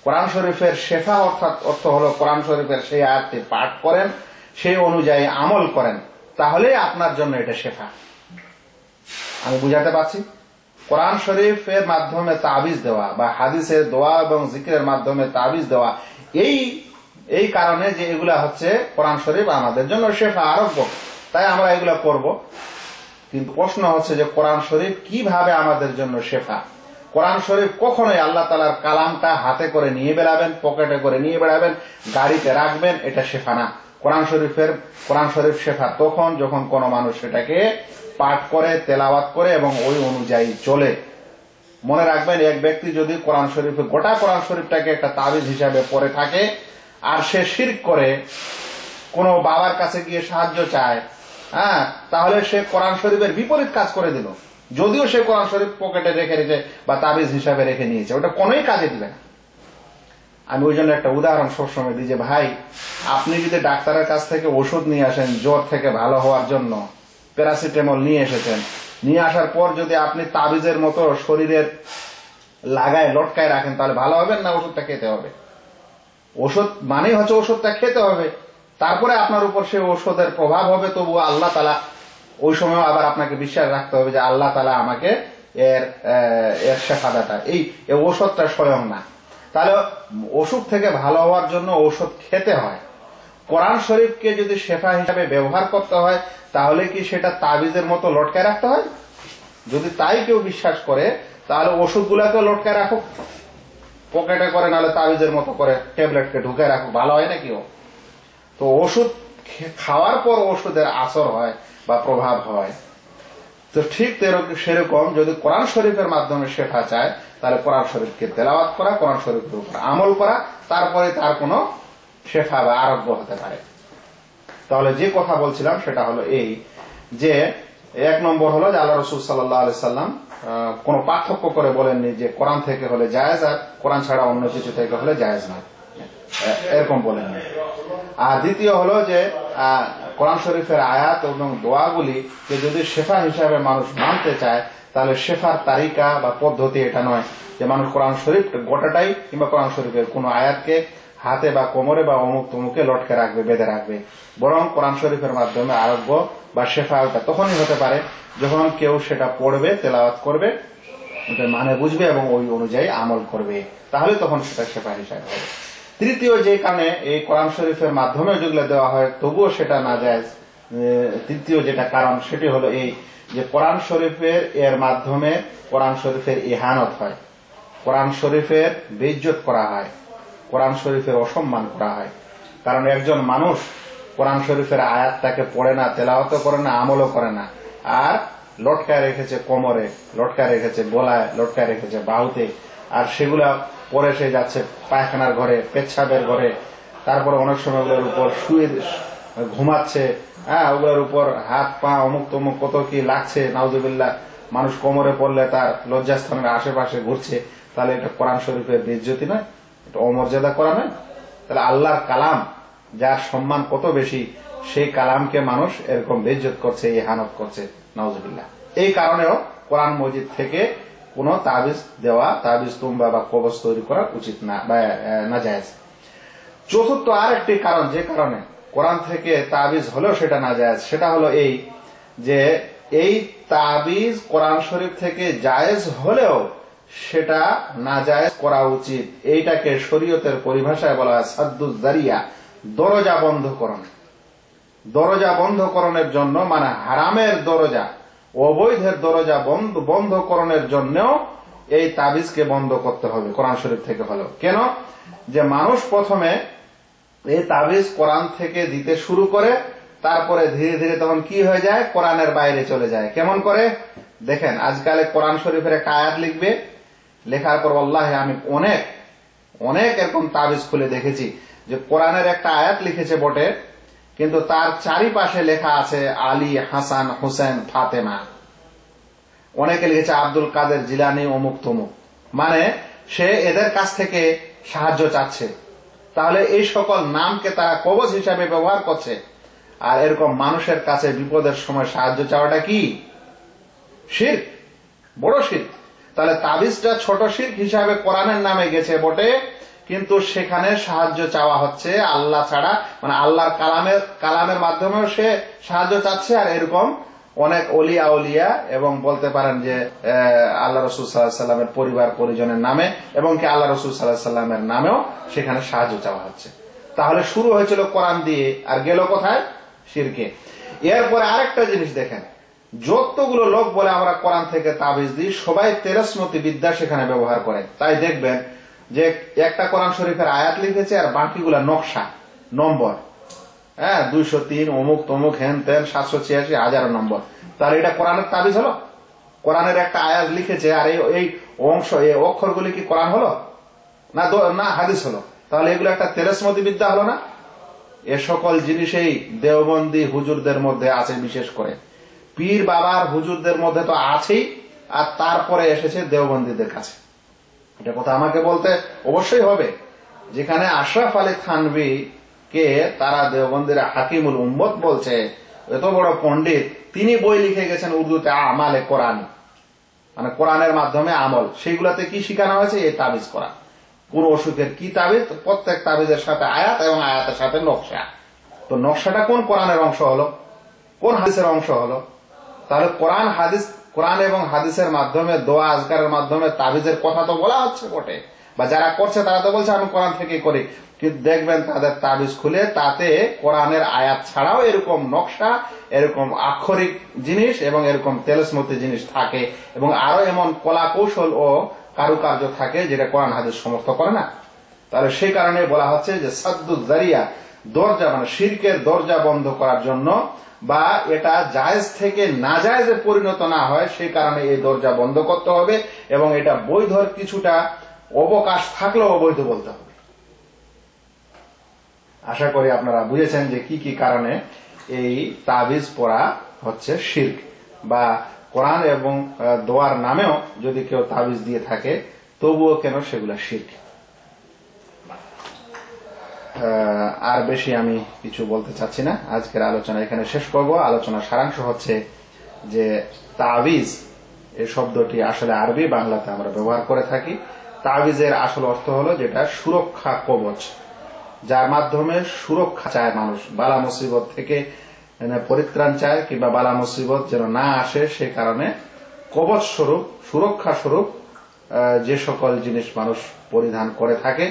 A: কোরআন শরীফের শেফা অর্থ হলো কোরআন শরীফের সেই আয়াতটি পাঠ করেন, সেই অনুযায়ী আমল করেন, তাহলে আপনার জন্য এটা শেফা। আমি বুঝাতে পারছি? কোরআন শরীফের মাধ্যমে তাবিজ দেওয়া বা হাদিসের দোয়া এবং জিকিরের মাধ্যমে তাবিজ দেওয়া, এই কারণে যে এগুলা হচ্ছে কোরআন শরীফ আমাদের জন্য শেফা, আরোগ্য, তাই আমরা এগুলা করব। কিন্তু প্রশ্ন হচ্ছে যে কোরআন শরীফ কিভাবে আমাদের জন্য শেফা? কোরআন শরীফ কখনোই আল্লাহ তাআলার কালামটা হাতে করে নিয়ে বেড়াবেন, পকেটে করে নিয়ে বেড়াবেন, গাড়িতে রাখবেন, এটা শেফা না। কোরআন শরীফ শেফা তখন যখন কোন মানুষ সেটাকে পাঠ করে, তেলাওয়াত করে এবং ওই অনুযায়ী চলে। মনে রাখবেন, এক ব্যক্তি যদি গোটা কোরআন শরীফটাকে একটা তাবিজ হিসাবে পড়ে থাকে, আর সে শিরক করে কোন বাবার কাছে গিয়ে সাহায্য চায়, তাহলে সে কোরআন শরীফের বিপরীত কাজ করে দিল। যদিও সে কোরআন শরীফ পকেটে রেখে বা তাবিজ হিসাবে রেখে নিয়েছে, ওটা কোনোই কাজে দিবে না। আমি ওই জন্য একটা উদাহরণ সবসময় দিই যে, ভাই, আপনি যদি ডাক্তারের কাছ থেকে ওষুধ নিয়ে আসেন জ্বর থেকে ভালো হওয়ার জন্য, প্যারাসিটামল নিয়ে এসেছেন, নিয়ে আসার পর যদি আপনি তাবিজের মতো শরীরের লাগায় লটকায় রাখেন, তাহলে ভালো হবেন না ওষুধটা খেতে হবে? ওষুধ মানেই হচ্ছে ওষুধটা খেতে হবে, তারপরে আপনার উপর সে ওষুধের প্রভাব হবে। তবুও আল্লাহ তাআলা ওই সময় আবার আপনাকে বিশ্বাস রাখতে হবে যে আল্লাহ তাআলা আমাকে এর শেফাদাতা, এই ওষুধটা স্বয়ং না। তাহলে অসুখ থেকে ভালো হওয়ার জন্য ঔষধ খেতে হয়। কোরআন শরীফকে যদি শেফা হিসাবে ব্যবহার করতে হয়, তাহলে কি সেটা তাবিজের মতো লটকায় রাখতে হয়? যদি তাই কেউ বিশ্বাস করে, তাহলে ওষুধগুলাকে লটকায় রাখুক পকেটে করে, নাহলে তাবিজের মতো করে ট্যাবলেটকে ঢুকে রাখুক, ভালো হয় নাকি? তো ওষুধ খাওয়ার পর ওষুধের আসর হয় বা প্রভাব হয়। তো ঠিক সেরকম যদি কোরআন শরীফের মাধ্যমে শেফা চায়, তাহলে কোরআন শরীফকে তেলাওয়াত করা, কোরআন শরীফের উপর আমল করা, তারপরে তার কোনো শেফা বা আরোগ্য হতে পারে। তাহলে যে কথা বলছিলাম সেটা হলো এই যে, এক নম্বর হলো যে আল্লাহ রাসূল সাল্লাল্লাহু আলাইহি সাল্লাম কোনো পার্থক্য করে বলেননি যে কোরআন থেকে হলে জায়েজ আর কোরআন ছাড়া অন্য কিছু থেকে হলে জায়েজ না, এরকম বলেননি। আর দ্বিতীয় হলো যে কোরআন শরীফের আয়াত এবং দোয়াগুলি যদি শেফা হিসাবে মানুষ মানতে চায়, তাহলে শেফার তারিকা বা পদ্ধতি এটা নয় যে মানুষ কোরআন শরীফ গোটাটাই কিংবা কোরআন শরীফের কোন আয়াতকে হাতে বা কোমরে বা অমুক তমুকে লটকে রাখবে, বেঁধে রাখবে। বরং কোরআন শরীফের মাধ্যমে আরোগ্য বা শেফা ওটা তখনই হতে পারে যখন কেউ সেটা পড়বে, তেলাওয়াত করবে, ওটা মানে বুঝবে এবং ওই অনুযায়ী আমল করবে, তাহলে তখন সেটা শেফা হিসাবে হবে। তৃতীয় যে কারণে এই কোরআন শরীফের মাধ্যমে যেগুলো দেওয়া হয় তবুও সেটা না যায়, তৃতীয় যেটা কারণ সেটি হলো এই যে কোরআন শরীফের এর মাধ্যমে কোরআন শরীফের ইহানত হয়, কোরআন শরীফের বেইজ্জত করা হয়, কোরআন শরীফের অসম্মান করা হয়। কারণ একজন মানুষ কোরআন শরীফের আয়াতটাকে পড়ে না, তেলাওয়াত করে না, আমলও করে না, আর লটকায় রেখেছে কোমরে, লটকায় রেখেছে গলায়, লটকায় রেখেছে বাহুতে, আর সেগুলা পরে সে যাচ্ছে পায়খানার ঘরে, পেচ্ছাবের ঘরে, তারপরে অনেক সময় ওগুলোর উপর শুয়ে ঘুমাচ্ছে, ওগুলোর উপর হাত পা অমুক তমুক কত কি লাগছে, নাউজুবিল্লাহ। মানুষ কোমরে পড়লে তার লজ্জাস্থানের আশেপাশে ঘুরছে, তাহলে এটা কোরআন শরীফের বেইজ্জতি নয়, এটা অমর্যাদা করা নয়? তাহলে আল্লাহর কালাম যার সম্মান কত বেশি, সেই কালামকে মানুষ এরকম বেইজ্জত করছে, ইহানত করছে, নাউজুবিল্লাহ। এই কারণেও কোরআন মজিদ থেকে কোন তাবিজ দেওয়া, তাবিজ তুম্বা বা কবজ তৈরি করা উচিত না বা নাজায়েজ। চতুর্থ আর একটি কারণ যে কারণে কোরআন থেকে তাবিজ হলেও সেটা নাজায়েজ, সেটা হলো এই যে এই তাবিজ কোরআন শরীফ থেকে জায়েজ হলেও সেটা নাজায়েজ করা উচিত। এইটাকে শরীয়তের পরিভাষায় বলা হয় সাদ্দুজ জারিয়া, দরজা বন্ধকরণ। দরজা বন্ধকরণের জন্য, মানে হারামের দরজা, অবৈধের দরজা বন্ধকরণের জন্যও এই তাবিজকে বন্ধ করতে হবে কোরআন শরীফ থেকে হলেও। কেন? যে মানুষ প্রথমে এই তাবিজ কোরআন থেকে দিতে শুরু করে, তারপরে ধীরে ধীরে তখন কি হয়ে যায়, কোরআনের বাইরে চলে যায়। কেমন করে? দেখেন আজকাল কোরআন শরীফের একটা আয়াত লিখবে, লেখার পর আল্লাহ আমি অনেক অনেক এরকম তাবিজ খুলে দেখেছি যে কোরআনের একটা আয়াত লিখেছে বটে, কিন্তু তার চারিপাশে লেখা আছে আলী, হাসান, হুসেন, ফাতেমা। অনেকে লিখেছে আব্দুল কাদের জিলানি, অমুক তমুক। মানে সে এদের কাছ থেকে সাহায্য চাচ্ছে। তাহলে এই সকল নামকে তারা কবজ হিসাবে ব্যবহার করছে। আর এরকম মানুষের কাছে বিপদের সময় সাহায্য চাওয়াটা কি? শিরক, বড় শিরক। তাহলে তাবিজটা ছোট শিরক হিসাবে কোরআনের নামে গেছে বটে, কিন্তু সেখানে সাহায্য চাওয়া হচ্ছে আল্লাহ ছাড়া, মানে আল্লাহর কালামের মাধ্যমেও সে সাহায্য চাচ্ছে। আর এরকম অনেক অলি আউলিয়া এবং বলতে পারেন যে আল্লাহ রসুল সাল্লাল্লাহু আলাইহি সাল্লামের পরিবার পরিজনের নামে এবং কি আল্লাহ রসুল সাল্লাল্লাহু আলাইহি সাল্লামের নামেও সেখানে সাহায্য চাওয়া হচ্ছে। তাহলে শুরু হয়েছিল কোরআন দিয়ে, আর গেল কোথায়? শিরকে। এরপরে আরেকটা জিনিস দেখেন, যতগুলো লোক বলে আমরা কোরআন থেকে তাবিজ দিই, সবাই তেরসমতি বিদ্যা সেখানে ব্যবহার করে। তাই দেখবেন যে একটা কোরআন শরীফের আয়াত লিখেছে আর বাকিগুলা নকশা, নম্বর, 203 অমুক তমুক হেন তেন 786 হাজার নম্বর। তাহলে এটা কোরআনের তাবিজ হলো? কোরআনের একটা আয়াত লিখেছে আর এই অংশ, এই অক্ষরগুলি কি কোরআন হলো না হাদিস হলো? তাহলে এগুলো একটা তেরসমতি বিদ্যা হলো না? এ সকল জিনিসেই দেওবন্দি হুজুরদের মধ্যে আছে, বিশেষ করে পীর বাবার হুজুরদের মধ্যে তো আছেই, আর তারপরে এসেছে দেওবন্দীদের কাছে। এটা কথা আমাকে বলতে অবশ্যই হবে। যেখানে আশরাফ আলী থানভী কে তারা দেওবন্দিরা হাকিমুল উম্মত বলছে, এত বড় পণ্ডিত, তিনি বই লিখে গেছেন উর্দুতে আমালে কোরআন, মানে কোরআনের মাধ্যমে আমল। সেইগুলাতে কি শিখানো হয়েছে? এই তাবিজ করা। কোন অসুখের কি তাবিজ? প্রত্যেক তাবিজের সাথে আয়াত এবং আয়াতের সাথে নকশা। তো নকশাটা কোন কোরআনের অংশ হলো? কোন হাদিসের অংশ হলো? তাহলে কোরআন এবং হাদিসের মাধ্যমে, দোয়া আজকারের মাধ্যমে তাবিজের কথা তো বলা হচ্ছে বটে, বা যারা করছে তারা তো বলছে আমি কোরআন থেকে করি, কিন্তু দেখবেন তাদের তাবিজ খুলে তাতে কোরআনের আয়াত ছাড়াও এরকম নকশা, এরকম আক্ষরিক জিনিস এবং এরকম তেলসমতি জিনিস থাকে, এবং আরো এমন কলা কৌশল ও কারুকার্য থাকে যেটা কোরআন হাদিস সমর্থ করে না। তাহলে সেই কারণে বলা হচ্ছে যে সাদ্দুজ জারিয়া, দরজা মানে শিরকের দরজা বন্ধ করার জন্য, বা এটা জায়েজ থেকে নাজায়েজে পরিণত না হয় সেই কারণে এই দরজা বন্ধ করতে হবে, এবং এটা বৈধর কিছুটা অবকাশ থাকলেও অবৈধ বলতে হবে। আশা করি আপনারা বুঝেছেন যে কি কি কারণে এই তাবিজ পড়া হচ্ছে শিরক, বা কোরআন এবং দোয়ার নামেও যদি কেউ তাবিজ দিয়ে থাকে তবুও কেন সেগুলা শিরক। আর বেশি আমি কিছু বলতে চাচ্ছি না, আজকের আলোচনা এখানে শেষ করব। আলোচনার সারাংশ হচ্ছে যে তাবিজ এই শব্দটি আসলে আরবি, বাংলাতে আমরা ব্যবহার করে থাকি। তাবিজের আসল অর্থ হলো যেটা সুরক্ষা কবচ, যার মাধ্যমে সুরক্ষা চায় মানুষ, বালা মুসিবত থেকে পরিত্রাণ চায়, কিংবা বালা মুসিবত যেন না আসে সে কারণে কবচ স্বরূপ, সুরক্ষা স্বরূপ যে সকল জিনিস মানুষ পরিধান করে থাকে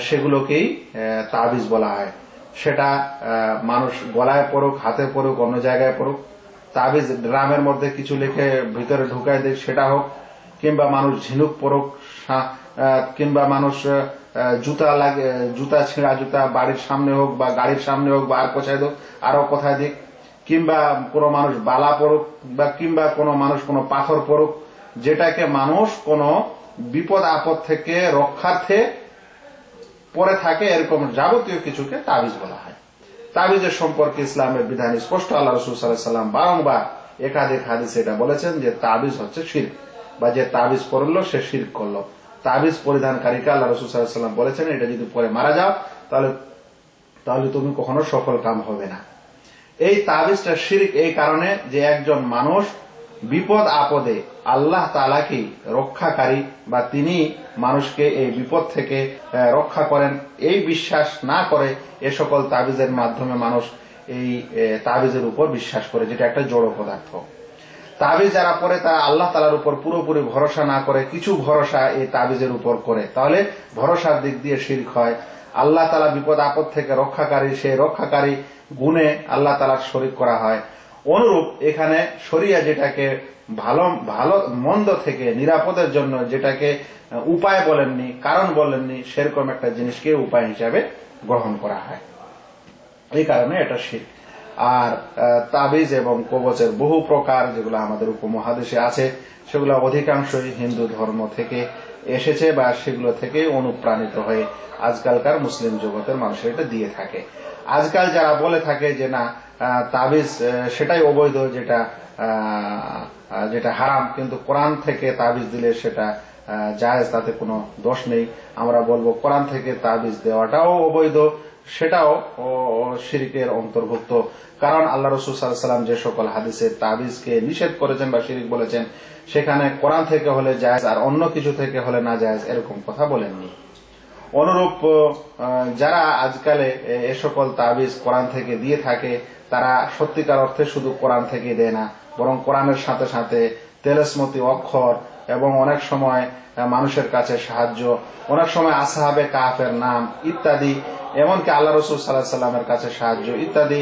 A: সেগুলোকেই তাবিজ বলা হয়। সেটা মানুষ গলায় পড়ুক, হাতে পড়ুক, অন্য জায়গায় পড়ুক, তাবিজ ড্রামের মধ্যে কিছু লিখে ভিতরে ঢুকায় দেয় সেটা হোক, কিংবা মানুষ ঝিনুক পড়ুক, কিংবা মানুষ জুতা ছিঁড়া জুতা বাড়ির সামনে হোক বা গাড়ির সামনে হোক বা আর কোথায় হোক, আরো কোথায় দিক, কিংবা কোনো মানুষ বালা পড়ুক, বা কিংবা কোনো মানুষ কোনো পাথর পড়ুক, যেটাকে মানুষ কোনো বিপদ আপদ থেকে রক্ষার্থে পরে থাকে, এরকম যাবতীয় কিছুকে তাবিজ বলা হয়। তাবিজের সম্পর্কে ইসলামের বিধান স্পষ্ট। আল্লাহ রাসূল সাল্লাল্লাহু আলাইহি ওয়াসাল্লাম বারংবার একাধিক হাদিসে এটা বলেছেন যে তাবিজ হচ্ছে শিরক, বা যে তাবিজ পরলো সে শিরক করলো। তাবিজ পরিধানকারীকে আল্লাহ রাসূল সাল্লাল্লাহু আলাইহি ওয়াসাল্লাম বলেছেন এটা যদি পরে মারা যাও তাহলে তুমি কখনো সফল কাম হবে না। এই তাবিজটা শিরক এই কারণে যে একজন মানুষ বিপদ আপদে আল্লাহ তাআলাকে রক্ষাকারী, বা তিনি মানুষকে এই বিপদ থেকে রক্ষা করেন, এই বিশ্বাস না করে এ সকল তাবিজের মাধ্যমে মানুষ এই তাবিজের উপর বিশ্বাস করে, যেটা একটা জড় পদার্থ। তাবিজ যারা পড়ে তারা আল্লাহ তাআলার উপর পুরোপুরি ভরসা না করে কিছু ভরসা এই তাবিজের উপর করে, তাহলে ভরসার দিক দিয়ে শিরক হয়। আল্লাহ তাআলা বিপদ আপদ থেকে রক্ষাকারী, সেই রক্ষাকারী গুণে আল্লাহ তাআলার শরীক করা হয়। অনুরূপ এখানে শরিয়া যেটাকে ভালো ভালো মন্দ থেকে নিরাপদের জন্য যেটাকে উপায় বলেননি, কারণ বলেননি, সেরকম একটা জিনিসকে উপায় হিসাবে গ্রহণ করা হয়, এই কারণে এটা শিরক। আর তাবিজ এবং কবচের বহু প্রকার যেগুলো আমাদের উপমহাদেশে আছে সেগুলো অধিকাংশই হিন্দু ধর্ম থেকে এসেছে বা সেগুলো থেকে অনুপ্রাণিত হয়ে আজকালকার মুসলিম জগতের মানুষের এটা দিয়ে থাকে। আজকাল যারা বলে থাকে যে না তাবিজ সেটাই অবৈধ যেটা হারাম, কিন্তু কোরআন থেকে তাবিজ দিলে সেটা জায়েজ, তাতে কোনো দোষ নেই। আমরা বলবো কোরআন থেকে তাবিজ দেওয়াটাও অবৈধ, সেটাও শিরকের অন্তর্ভুক্ত। কারণ আল্লাহ রাসূল সাল্লাল্লাহু আলাইহি ওয়াসাল্লাম যে সকল হাদিসে তাবিজকে নিষেধ করেছেন বা শিরক বলেছেন সেখানে কোরআন থেকে হলে জায়েজ আর অন্য কিছু থেকে হলে না জায়েজ এরকম কথা বলেননি। অনুরূপ যারা আজকালে এ সকল তাবিজ কোরআন থেকে দিয়ে থাকে তারা সত্যিকার অর্থে শুধু কোরআন থেকে দেয় না, বরং কোরআনের সাথে সাথে তেলাওয়াতি অক্ষর এবং অনেক সময় মানুষের কাছে সাহায্য, অনেক সময় আসহাবে কাহফের নাম ইত্যাদি, এমনকি আল্লাহ রাসূল সাল্লাল্লাহু আলাইহি ওয়াসাল্লামের কাছে সাহায্য ইত্যাদি,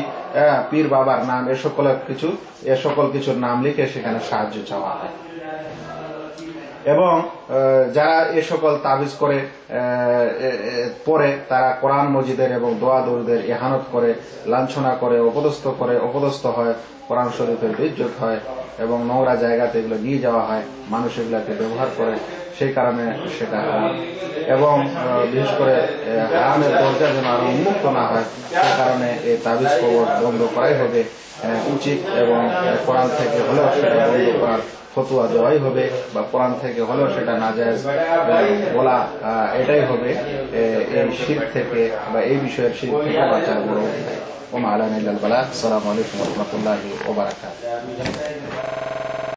A: পীর বাবার নাম, এ সকল কিছুর নাম লিখে সেখানে সাহায্য চাওয়া হয়। এবং যারা এ সকল তাবিজ করে পরে তারা কোরআন মজিদের এবং দোয়া দরুদের ইহানত করে, লাঞ্ছনা করে, অপদস্থ হয়, কোরআন শরীফের বেইজ্জত হয় এবং নোংরা জায়গাতে এগুলো নিয়ে যাওয়া হয়, মানুষ এগুলাকে ব্যবহার করে, সেই কারণে সেটা এবং বিশেষ করে হারামের দরজা যেন আরো উন্মুক্ত না হয় সে কারণে এই তাবিজ কবর বন্ধ করাই হবে উচিত। এবং কোরআন থেকে হলেও সেটা বন্ধ করার ফতোয়া দেওয়াই হবে বা কোরআন থেকে হলেও সেটা নাজায়েজ বলা এটাই হবে এই শিরক থেকে বা এই বিষয়ের শিরক থেকে বাঁচার বড় উপায়। ওয়া মা আলাইনা ইল্লাল বালাগ। আসসালামু আলাইকুম ওয়া রাহমাতুল্লাহি ওয়া বারাকাতুহু।